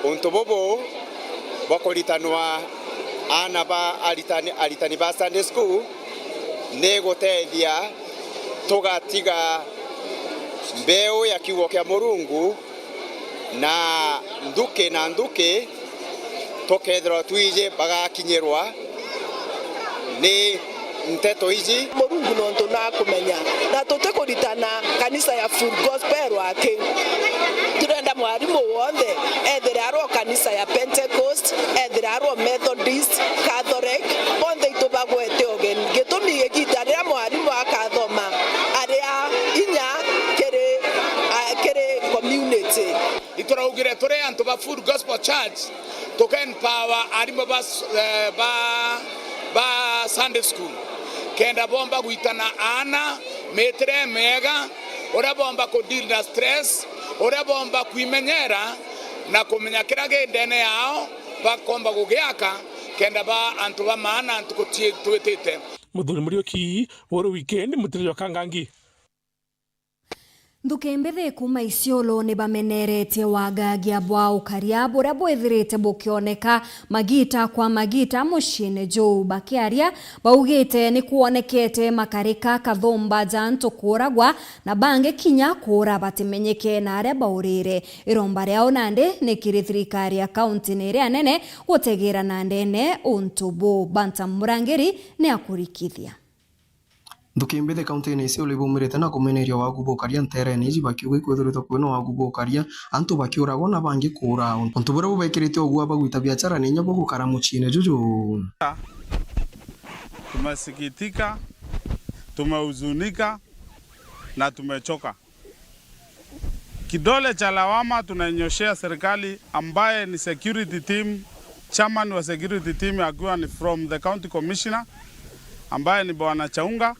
unto bobo bakoritanwa ana ba aritani ba Sunday School negotethia tugatiga mbeo ya kiugo kia Murungu na nduke tokethera tuije bagakinyirwa ni nteto ici Murungu nonto na kumenya na tutekuritana kanisa ya Full Gospel wake turenda mwarimu wothe ethera ro kanisa ya Pentecost ethera ro Methodist Catholic bonde itubagwete ogen gitumi gitarira mwarimu akathoma aria inya kere community ituraugire turi antu ba Full Gospel Church to empower arimu ba Sunday School kenda bomba guitana ana metre mega ora bomba ko deal na stress ora bomba kuimenyera na kumenya kirage ndene yao bakomba gugiaka kenda ba antu ba maana antu ko twetete muthuri Murioki woro weekend mutiri wa Kangangi. Ndukembethe kuma Isiolo ni bameneretie wagagia bwa ukaria buria bwithirite bukioneka magita kwa magita muciini Joe bakiaria baugite ni kuonekete makarika kathomba janto kuragwa na bange kinya kura batimenyeke na aria baurire iromba riao nande ni kiri thirikari ya kaunti ni ria nene gutegira nandene untubu Banta Murangiri ni akurikithia. Ndukembethe kaunti ni Isiolo ibumirite na kumeneria wagubokaria nterene iji bakiuga ikwithirite kwina wagubokaria antu bakiuragwo na bangi kura untu buria bubekirite ogua bagwita biashara ni nyabo gukara muchine Juju. Tumesikitika, tumehuzunika na tumechoka. Kidole cha lawama tunanyoshea serikali ambaye ni security team, chairman wa security team akiwa ni from the county commissioner ambaye ni Bwana Chaunga.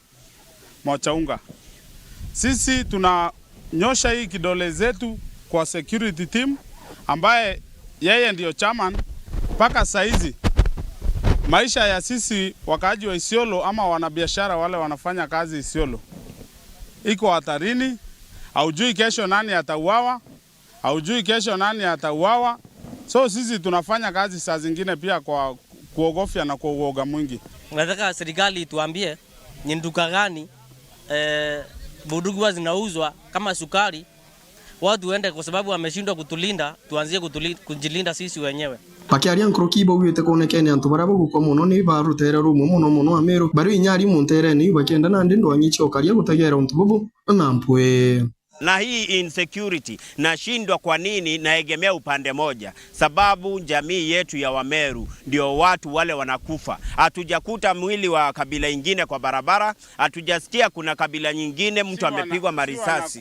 Sisi tunanyosha hii kidole zetu kwa security team ambaye yeye ndio chairman. Paka saizi maisha ya sisi wakaaji wa Isiolo ama wanabiashara wale wanafanya kazi Isiolo iko hatarini. Haujui kesho nani atauawa, So sisi tunafanya kazi saa zingine pia kwa kuogofya na kwa uoga mwingi. Nataka serikali tuambie ni nduka gani budugu zinauzwa kama sukari, watu waende kwa sababu wameshindwa kutulinda, tuanzie kujilinda sisi wenyewe. Pakiaria nkrokibo ugite kuonekene antu barabo gukwa muno ni barutera rumwe muno Ameru bari inyari muntere ni bakenda nandi ndwanyichi okaria gutegera untu bubu na mpwe. Na hii insecurity nashindwa kwa nini naegemea upande moja, sababu jamii yetu ya Wameru ndio watu wale wanakufa. Hatujakuta mwili wa kabila ingine kwa barabara, hatujasikia kuna kabila nyingine mtu amepigwa marisasi.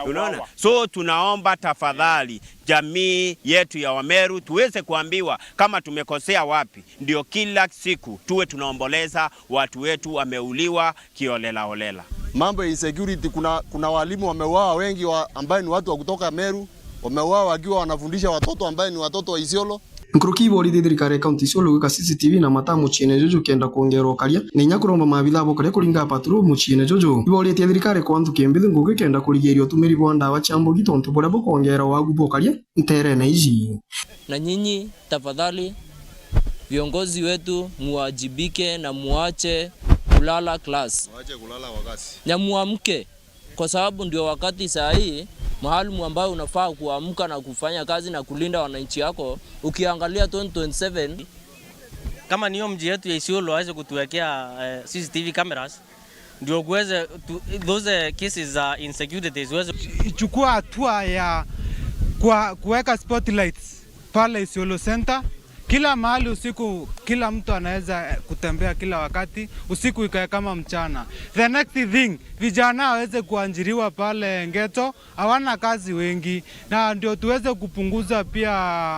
Unaona? So tunaomba tafadhali jamii yetu ya Wameru tuweze kuambiwa kama tumekosea wapi, ndio kila siku tuwe tunaomboleza watu wetu wameuliwa kiolela. Mambo ya insecurity, kuna walimu wameuawa wengi ambaye ni watu wa kutoka Meru, wameuawa wakiwa wanafundisha watoto ambaye ni watoto wa Isiolo. Nkrukibo li thirikari kaunti Isiolo gwika CCTV na mata muchine Juju kenda kuongera okaria ni nyakuromba mabitha bokaria kuringa patru muchine Juju iboli tia thirikari kwa antu kembithe ngugi kenda kurigerio tumiri bonda wa chambo gitonto bora bokuongera wagu bokaria ntere na iji. Na nyinyi tafadhali viongozi wetu muwajibike na muache kulala class. Waache kulala wakati. Nyamuamke kwa sababu ndio wakati saa hii maalum ambao unafaa kuamka na kufanya kazi na kulinda wananchi wako. Ukiangalia 2027 kama niyo mji yetu ya Isiolo waweze kutuwekea CCTV cameras ndio kuweze those cases za insecurity ziweze chukua hatua ya kuweka spotlights pale Isiolo Center. Kila mahali usiku, kila mtu anaweza kutembea kila wakati, usiku ikae kama mchana. The next thing, vijana waweze kuajiriwa pale Ngeto, hawana kazi wengi, na ndio tuweze kupunguza pia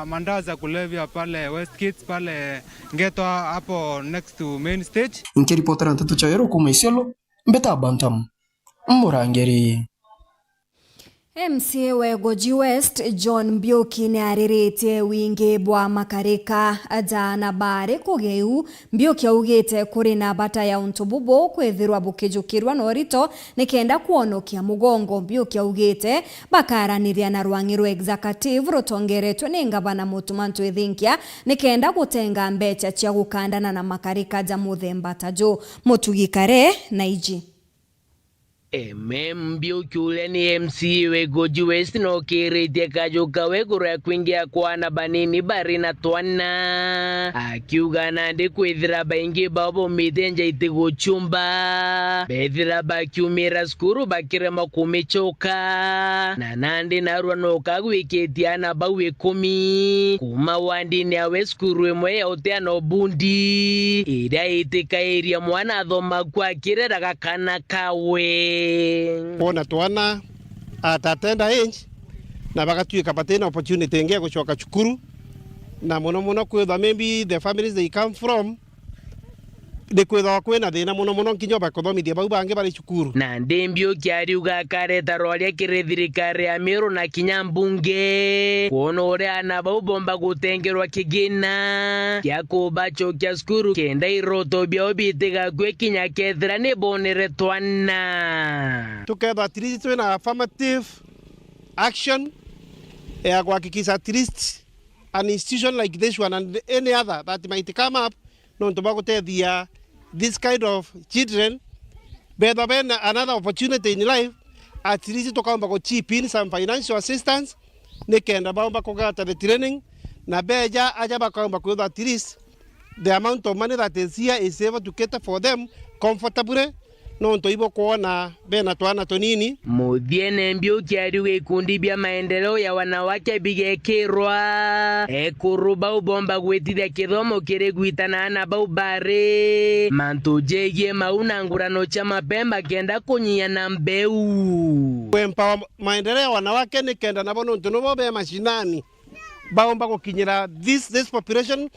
mandawa za kulevya pale Westgates, pale Ngeto hapo next to main stage. Nkiripotera ntatu cha yero kuma Isiolo, Mbeta Bantam Murangiri. MCA wa Goji West John Mbioki ni ariritie wingi bwa makarika ajana bare kugeu. Mbioki augite kuri na bata ya untububo kwethirwa bukijukirwa no rito nikenda kuonokia mugongo. Mbioki augite bakaraniria na rwangiru executive rotongeretwe ni ngabana Mutumantu Ithinkia nikenda gutenga mbecha cia gukandana na makarika ja muthemba tajo mutugikare na iji. Mbioki ule ni MC we Goji West no kirite kajuka we kura kuingia kwa na banini bari na twana akiuga nandi kwithira baingi babo mitenja itiguchumba bethira bakiumira skuru bakirema kumichoka na nandi narwa no kagwikitia na bawe 10 kuma wandi ni awe skuru emwe ya oteano bundi ira itikairia mwana thoma kwa kirera gakana kawe Pona twana atatenda inch na bakatuika patena opportunity ngea kuchoka chukuru na muno kwetha maybe the families they come from ni kwithawa kwina thina muno nginya bakothomithia bau bangi bari cukuru na ndembio kiariuga kareta roria kiri thirikari ya Meru na kinya mbunge kuona uria ana bau bomba gutengerwa kigina kia kubacokia cukuru kenda iroto biao bitiga kwe kinya kethira ni bonere twana tuketha at least twina affirmative action ya kuhakikisha at least an institution like this one and any other that might come up no tubagutethia this kind of children better than another opportunity in life at least tukaomba go chip in some financial assistance nikenda baomba kugata the training na beja aja bakaomba ku at least the amount of money that is here is able to cater for them comfortably no ntoibo kuona bena twana tonini Muthiene mbio kiariuga ikundi bia maendeleo ya wanawake bigekirwa ekuruba ubomba gwitithia kithomo kiri gwitana na bau bare mantu jegie mauna ngurano cha mapemba kenda kunyia na mbeu kwempa maendeleo ya wanawake ni kenda na bono ntono be mashinani baomba gukinyira this population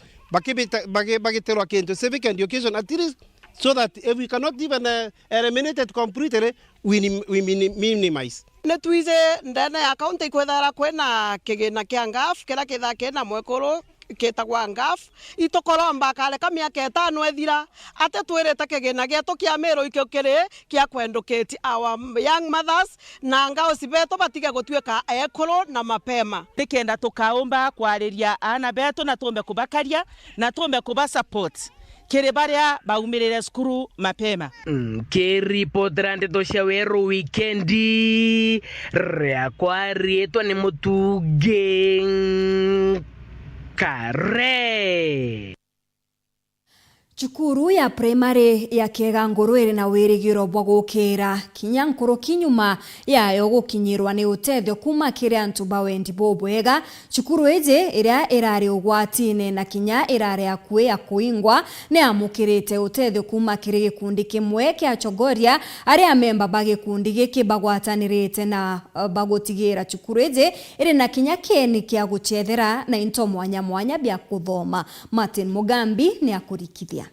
bagiterwa kento civic education at least so that if we cannot even eliminate it completely, we minimize. Nä tuize ndene ya kaunti kwethara kwena kigina kia ngaf kira kitha kena mwekuru kitagwa ngaf itukoromba kareka miaka 5 ethira ate twirite kigina gietu kia Meru ikio kiri kia kwendukiti our young mothers na ngao cibeto batige gutwika ekuru na mapema tikenda tukaomba kwariria ana beto na tumbe kubakaria na tumbe kuba support kiri baria baumirire skuru mapema kiripotera ndeto cia weru wikendi ria kwarietwa ni Mutugi Kare. Cukuru ya primary ya Keganguru iri na wirigiro bwa gukira kinya nkuru kinyuma yayo gukinyirwa ni utethio kuma kiri antu bawendi bobwega. Cukuru ije iria irari ugwatine na kinya irari akue ya kuingwa ni amukirite utethio kuma kiri gikundi kimwe kia Chogoria aria memba bagikundi giki bagwatanirite na bagutigira. Cukuru ije iri na kinya keni kia guchethera na into mwanya bia kuthoma. Martin Mugambi ni akurikithia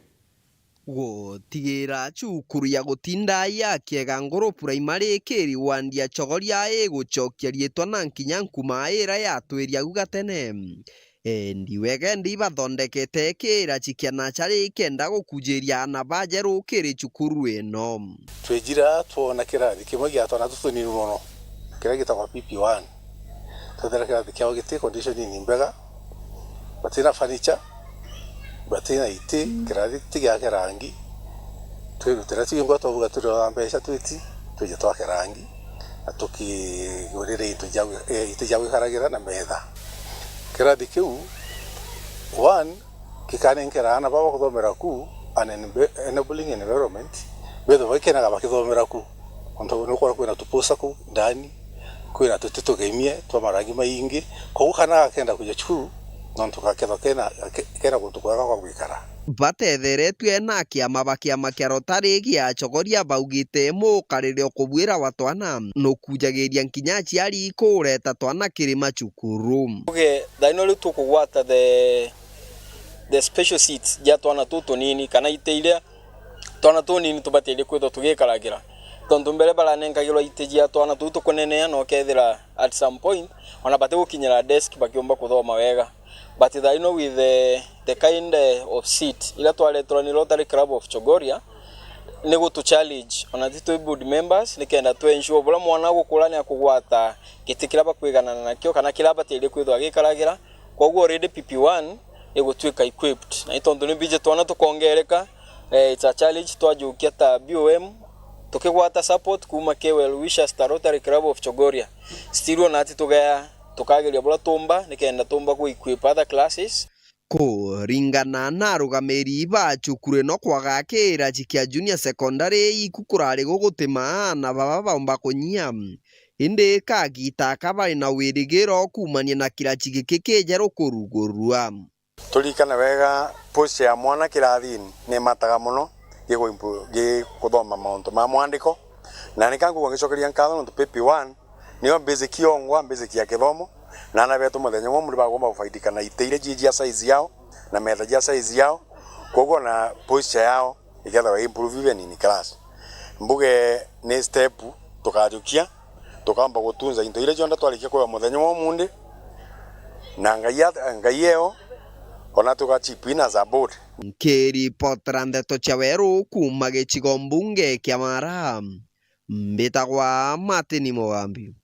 gutigira cukuru ya gutinda ya Keganguru primary kiri wandia Chogoria gucokia rietwa na nkinya nkuma ira yatwiria gugatene ndiwege ndibathondekete kira chikiana chari kenda gukujiria na bajeru kiri cukuru eno twejira tuona kirathi kimwe gia twana tutunini muno kira gitagwa PP1 tuthera kirathi kiao giti condition ni mbega batina furniture batina ite kirathi tigia rangi twirutira twingwa twavuga turiwa mbeca twiti tuje twake rangi atukigurire ite jawe haragira na metha kirathi kiu 1 kikanenkera ana baba kuthomera ku enabling environment betho bakena bakithomera ku onto no kwa kwina tuposa ku ndani kwina tutitugemie twamarangi maingi ko kana kenda kuja cukuru nonto kaketho kena gutukwaga kwa gwikara batetheretwe na kiama bakia Rotary gia Chogoria baugite mukarire kubwira watwana no kujagiria nkinya ciari kureta twana kirima cukuru thaino ri tukugwata the special seats ja twana tutu nini kana iteire twana tu nini tubatire kwitho tugikaragira tondu mbere baranengagirwa itejia twana tutu kunenea no kethira at some point ona bate gukinyira desk bakiomba kuthoma wega but thaino with the kind of seat ila twaletwa ni Rotary Club of Chogoria ni gutu challenge ona titu board members ni kenda to ensure bula mwana gukurania akugwata gitikira bakwigana nakio kana kila batire kwitho agikaragira koguo already PP1 igutwika equipped na itondu ni bije twana tukongereka it's a challenge twajukia ta BOM tukigwata support kuma Well Wishers ta Rotary Club of Chogoria still na titugaya tukageria bula tumba nikenda tumba ku equip other classes kuringana na rugamiri ba cukuru no kwaga kira chikia junior secondary ikukurari gugutima na baba baumba kunyia indi kagita kabari na wirigiro kumania na kira chigiki kejeru kurugurua tulikana wega post ya mwana kirathini ni mataga muno gi kuthoma mauntu ma mwandiko na nikangu ngicokeria nkatho no PP1 niyo basic yongwa basic ya kithomo na na beto muthenya mwe muri bagomba gufaidikana iteire jiji ya size yao na metha ya size yao kogo na posture yao iketha improve ni class mbuge ni step tukajukia tukamba gutunza into ile jonda twalikia kwa muthenya wa munde na ngai yeo ona tukachipina za board Kiripotera Ndeto Chaweru kuma gĩcigo mbunge kĩa Mara mbĩtagwa Martin Mugambi.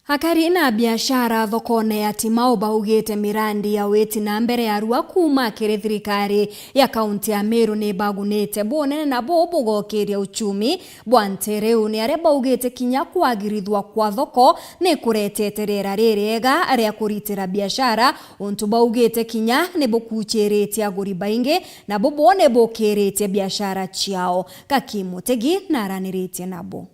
Akari na biashara thokone ya Timau baugite mirandi ya weti na mbere ya rua kuma kiri thirikari ya kaunti ya Meru ni bagunite bonene na bobo gokiria uchumi bwantereu ni are baugite kinya kwagirithwa kwa thoko ni kuretete rera ririega aria kuritira biashara untu baugite kinya ni bokucherete aguri bainge na bobo ne bokirete biashara chiao kakimutegi na ranirite nabo.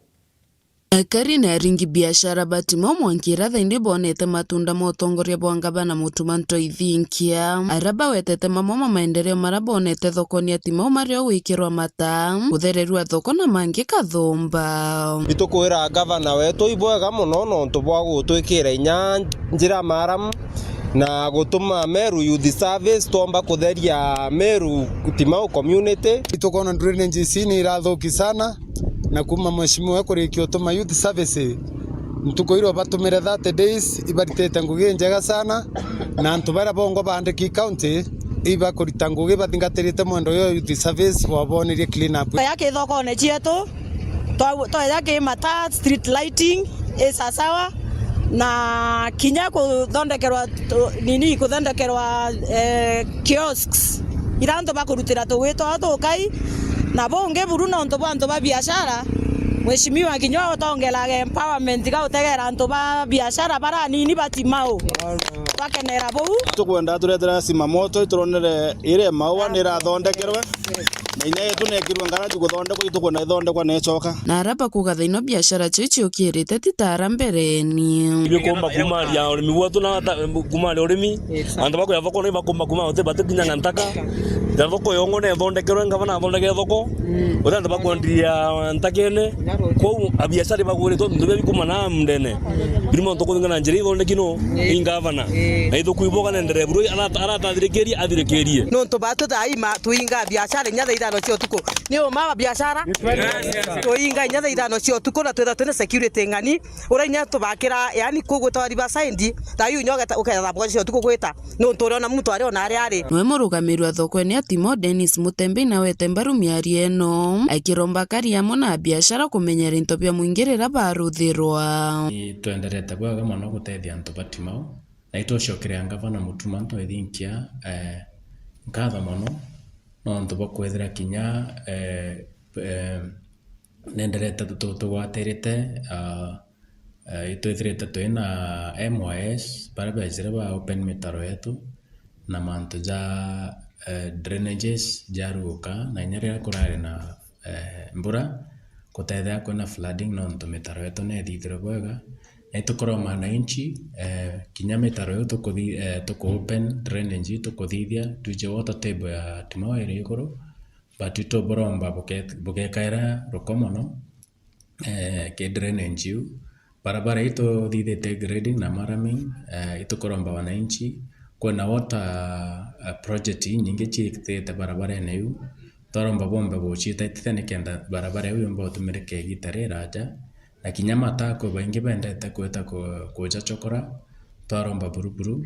Akari na ringi biashara Batimau Mwankira thaindi bonete matunda motongoria bwa ngabana Mutumanto ithinkia araba wetete mamoma maendeleo marabonete thokoni ya Timau mario wikirwa mata uthererua thoko na mangi kathomba itukwira gavana wetu ibwega muno nontu bwa gutwikira inya njira maram na gutuma Meru Youth Service tomba kutheria Meru Timau community itukona drainage ni irathuki sana na kuma mheshimiwa kurikio utuma youth service ntukoirwa batumire 30 days ibaritete ngugi njega sana na antu bara bongo bandiki county iba kurita ngugi bathingatirite mwendo yo youth service wabonirie clean up yake thokone chietu to yake mata street lighting sawa na kinya kuthondekerwa nini kuthondekerwa kiosks iranto bakurutira tuwito atukai na bonge buruna onto bantu ba biashara mheshimiwa kinyo otongela empowerment ga utegera antu ba biashara bara nini Batimau bakenera bou tukwenda turetera sima moto turonere ire maua nira thondekerwe na ina yetu nekirwe ngara tuguthondekwa itukona ithondekwa necoka na araba kugathaino biashara chichi ukirite titara mbereni ibikomba kumaria urimi watu na kumaria urimi antu bako ya thoko ni bakomba kuma uti batikinya ngantaka ya thoko yongo ne thondekerwe ngabana thondeke thoko utantu bakwendia ntakene ko abiashara bagure to ndu bikuma na mndene birimo ntoko ngana njiri thondekino ingavana na ithu kuiboga nendere buru arata thirikeria athirikerie no to batu daima tuinga biashara nyatha ithano cio tuko ni uma biashara tuinga nyatha ithano cio tuko na twetha twene security ngani urainya tubakira yani kugutwari ba side tayu nyoga uketha bwa cio tuko gwita no ntoriona mtu ari ona ari no murugamirwa thoko ni Timau Dennis Mutembe na wete mbaru miari eno akiromba karia mona biashara kumenyera into bya mwingirira baruthirwa twenderete bwa mono gutethia antu Batimau na itocokere ngavana Mutumanto ithinkia nkatha mono no ntu bakwethira kinya nenderete tugwatirite itwethirite twina MYS barabezire ba open mitaro yetu na mantu ja drainages jaruka na inyarira kurare na mbura kutethia kwina flooding no ntu mitaro yetu nethithire bwega na itukorwo mananchi kinya mitaro yo tuko open drainage tukuthithia tuje water table ya Timau iri iguru batito boromba bukekaira rukomono ke drainage yu barabara ito thithite grading na maraming itukoromba wananchi kwena water project nyingi chikite barabara yu toromba bombe bochita itene kenda barabara yu mbo tumireke gitare raja na kinyama tako baingi bendete kweta kuja chokora toromba buruburu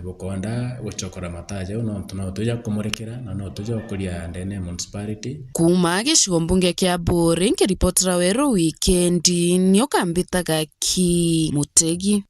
bukonda guchokora mataja no tuja kumurekera na no tuja kuria ndene municipality kuma gicigo mbunge kia Mburi ngiripotera Weru wikendi nio kambitaga ki Mutegi.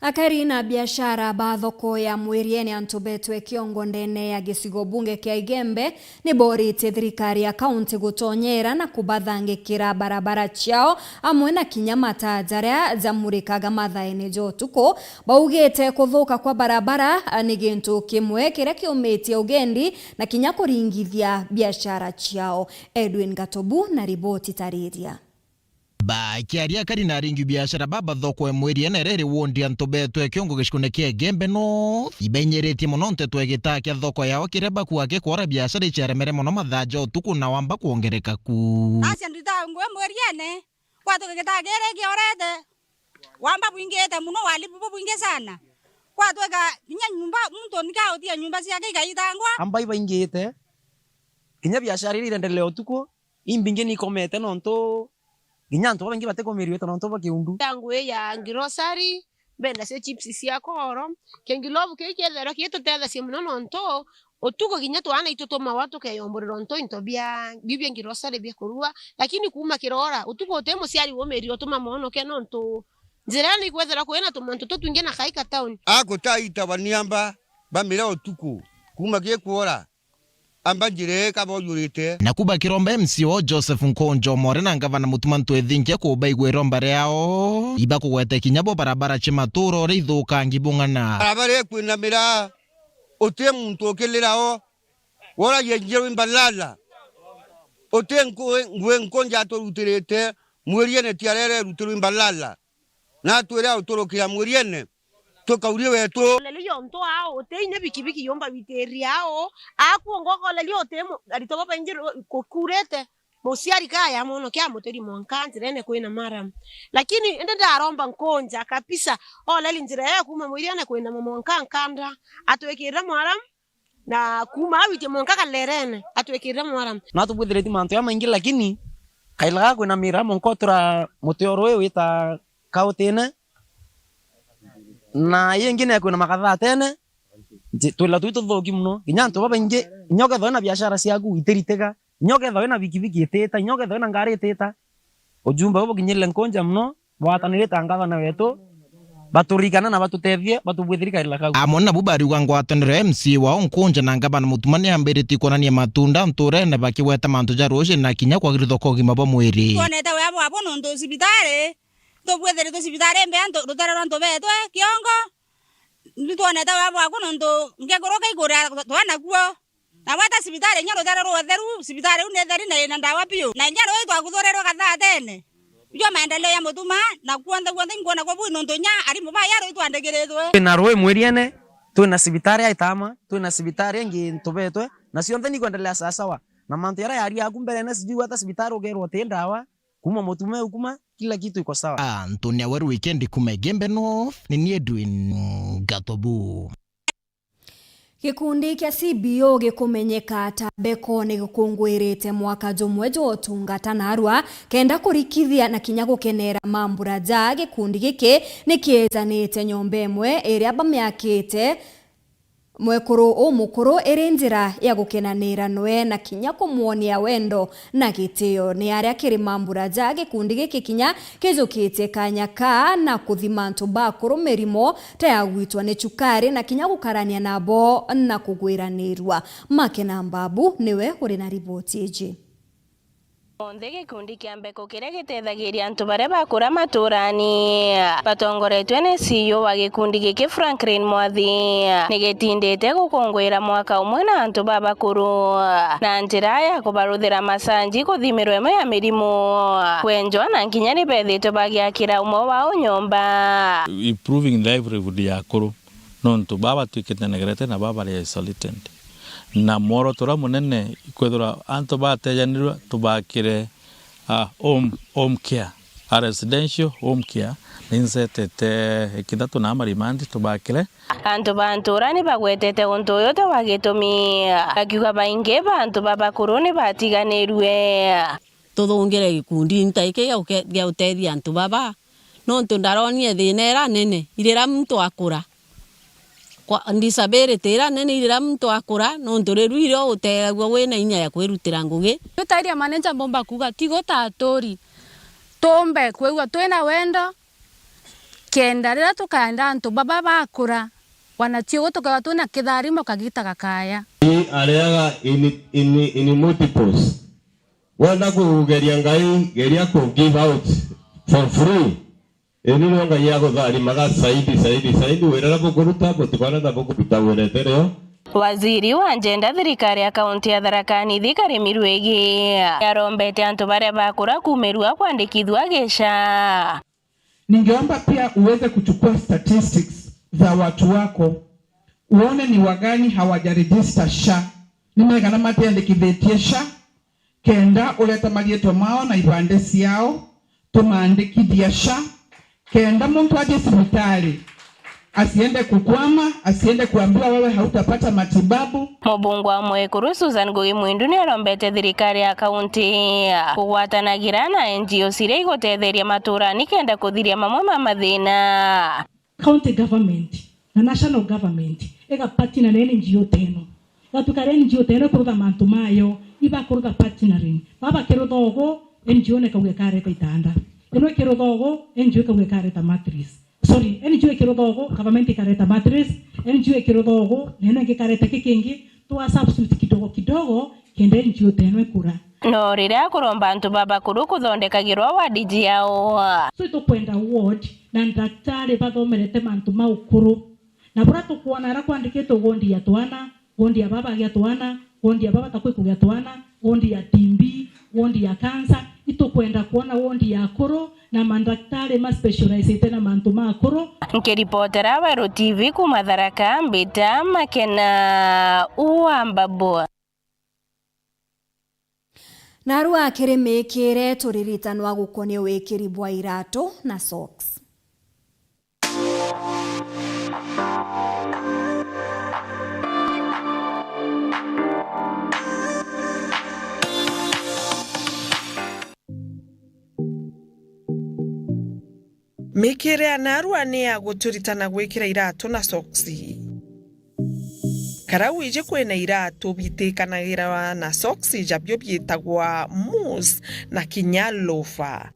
Akari na biashara ba thoko ya Mwirieni antu betwe kiongo ndene ya gicigo bunge kia Igembe ni borite thirikari ya kaunti gutonyera na kubathangikira barabara ciao amwe na kinya mataja aria zamurikaga mathaini jotuko baugite kuthuka kwa barabara ni gintu kimwe kiria kiumitie ugendi na kinya kuringithia biashara ciao. Edwin Gatobu na riboti tariria ba kiaria kari na ringi biashara baba thoko emwiri enerere wondi antu betwe kiongo gicikune kia Igembe no ibenyereti muno ntetwe gitakia thoko yao kireba kuake kwara biashara icharemere muno mathaja utuku na wamba kuongereka ku asia ndita ngwe mwiriene kwatu gitagere giorete wamba bwingete muno walipu bwinge sana kwa tweka kinya nyumba mtu nikautia nyumba ciake igaitangwa ambai baingite kinya biashara iri endelea utuko imbinge ni komete nonto kinya nto bangi bateko miriweto nonto bakiundu tangu ya grocery benda se chips cia koro kengilovu kekethera kituthetha cia muno nonto otuko kinya twana itutuma watu keyomborero nto into bia bibia grocery bia kurua lakini kuma kirora utuko temo ciari womeri otuma mono ke nonto njirani kwethera kwena tumantu tutwinge na kaika town agutaita baniamba bamira otuko kuma giekuora amba njire kaboyurite nakuba kiromba MCO Joseph Nkonjo morena ngavana mutumantu ethinke kuba igwero yao iba kugwete kinyabo barabara chimaturo rithuka ngibungana barabara kwinamira ote muntu okeleraho wora yenjero imbalala ote ngwe nkonja to rutirete mweriene tiarere rutiro imbalala na twera utorokira mweriene tokaurie wetu lelio nto ao oteine bikibiki yomba biteriao akuongoko lelio temo alitoka panjiro kokurete mosiari kaya mono kya moteri monkanti rene kwena mara lakini ende daromba nkonja kabisa leli njira ya kuma mwiriane kwena monkankanda atwekira mwaram na kuma awite monkaka lerene atwekira mwaram natubwithireti mantu ya maingi lakini kailaga kwena mira monkotra moteoro wewe ta kautene na yengine kwena makatha tene twila twituthoki muno kinyanto baba inge nyoke thona biashara ciaku iteritega nyoke thona bikibiki iteta nyoke thona ngari iteta ujumba bobo kinyele Nkonja muno bwatanirite ngavana wetu baturikana na batutethie batubwithirika ilaka amona bubari gwangwatanire MC wa Nkonja na ngavana mutumani ambiriti konania matunda nture na bakiweta mantu jaroshe na kinya kwa githoko gima bo mwiri tuoneta wabo hapo ndo sibitare tobwethere to sibitare mbe anto rutarero nto betwe kiongo nituoneta wabo hapo ndo ngegoroka igora twana kuo na wata sibitare nyaro tarero wetheru sibitare unetheri na ndawa pio na nyaro wetu akuthorero kathaa tene yo maendeleo ya mutuma na kuonda ngona kwa bwino ntonya ari muba yaro itu andegerethwe na roe mweriene tuna sibitari aitama tuna sibitari ngi ntobetwe na cionthe ni kuendelea sawa na mantu yara yari akumbere na siju hata sibitari ugerwo tendawa kuma mutume ukuma kila kitu iko sawa Antonia weru weekend kumegembe no ni Edwin Gatobu. Gikundi kia CBO gikumenyeka ta beko ni gikungwirite mwaka jumwe jo utungata narua kenda kurikithia na kinya gukenera mambura ja gikundi giki ni kiezanite nyomba imwe iria bamyakite mwekuru umukuru iri njira ya gukenanira nwe na kinya kumuonia wendo na gitio ni aria kiri mambura ja gikundi giki kinya kijukite kanyaka na kuthima antu bakuru mirimo ta ya gwitwa ni chukari na kinya gukarania nabo na kugwiranirwa Makena Mbabu niwe uri na ripoti iji Onthe gikundi kia mbeko kiria gitethagiria antu baria bakura maturani batongoretwe ni CEO wa gikundi giki Franklin Mwathi ni gitindite gukungwira mwaka umwe na antu babakuru na njira ya kubaruthira masanji kuthimirwa imwe ya mirimu kwenjwa na nginya ni bethitwe bagiakira umwe wao nyomba improving livelihood ya akuru nontu baba twiketenegerete na baba ya isolated na moro tora munene ikwethura anto batejanirwa tubakire home care residential home care ninsetete ikithatu na marimandi tubakire antu banturani bagwetete untu uyu ta wagitumi akiuga baingi bantu babakuru ni batiganirwe tuthungire gikundi ntaike ya utethia antu baba nontu ndaronie thina era nene irira muntu akura kwa disability ira nene irira muntu akura nontu riru iro utegwa wena inya ya kwirutira ngugi tutaria manager bomba kuga tigo tatori tombe kwegwa twena wendo kenda rira tukanda antu baba bakura wanatio tukawa tuna kitharimo kagita gakaya ni areaga in multiples wanda kugeria ngai geria ku give out for free eni longa yago thari maga saidi wera bokuruta botukana da bokuruta weretereo Waziri wa njenda thirikari ya kaunti ya Tharaka Nithi Karemi Rwegi yarombete antu baria bakura kumerua kuandikithwa gesha. Ningeomba pia uweze kuchukua statistics za watu wako uone ni wagani hawajaregister SHA ni megana matiandikithĩtie SHA kenda uleta marieto mao na ibande ciao tumaandikithia SHA kenda muntu aje sibitari asiende kukwama, asiende kuambiwa wewe hautapata matibabu. Mubungu wa Mwekuru Susan Ngugi Mwindu ni arombete thirikari ya kaunti kugwatanagira na NGO ciria igotetheria maturani kenda kuthiria mamwe ma mathina. County government na national government ega partner na NGO teno gatukare NGO teno kuruga mantu mayo iba kuruga partnering baba kiruthogo NGO ne kauge kare kaitanda ino kiruthogo NGO kauge kare ta matrix sorry NGO kiruthogo government kare ta matrix NGO kiruthogo nene ngikarete kikingi twa substitute kidogo kende NGO teno kura no riria kuromba antu baba kuru kuthondekagirwa wadi yao so tukwenda ward na daktari bathomerete mantu maukuru na bora tukuona ara kwandikitwo gondi ya twana gondi ya baba ya twana gondi ya baba takwiku ya twana gondi ya timbi gondi ya kansa itukwenda kuona gondi ya kuru na mandaktari ma specialize na mantu makuru. Nkiripotera Wero TV kuma Tharaka Mbita Makena Uambabua. Narua kirimikire turiritanwa gukonia wikiri bwa irato na socks. Mikire anarua ni ya guturitana gwikira irato na soksi. Karau ije kwena irato bitikanagira na soksi jabyo byitagwa moose na kinyalofa.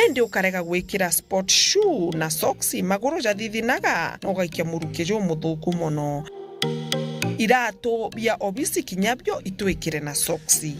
Endi ukarega gwikira sport shoe na soksi magoro jathithinaga ugaikia murukejo muthuku mono. Irato bya obisi kinyabyo itwikire na soksi.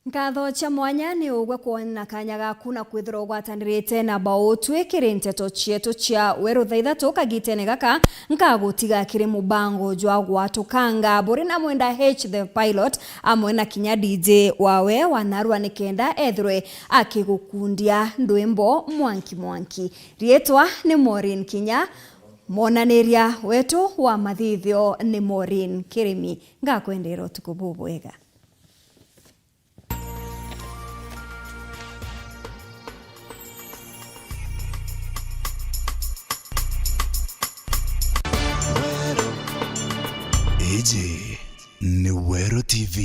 Ngatho cha mwanya ni ugwe kuona kanya gaku na kwithira ugwatanirite na bao twikire nteto cietu cia Weru thaa ithatu kagitene gaka nkagutiga kiri mubango jwa gwatukanga buri na mwenda H the pilot amwe na kinya DJ wawe wanarua nikenda ethirwe akigukundia ndwimbo mwanki rietwa ni Maureen Kinya monaniria wetu wa mathithio ni Maureen Kirimi ngakwendera utuku bwega. Eje ni Weru TV.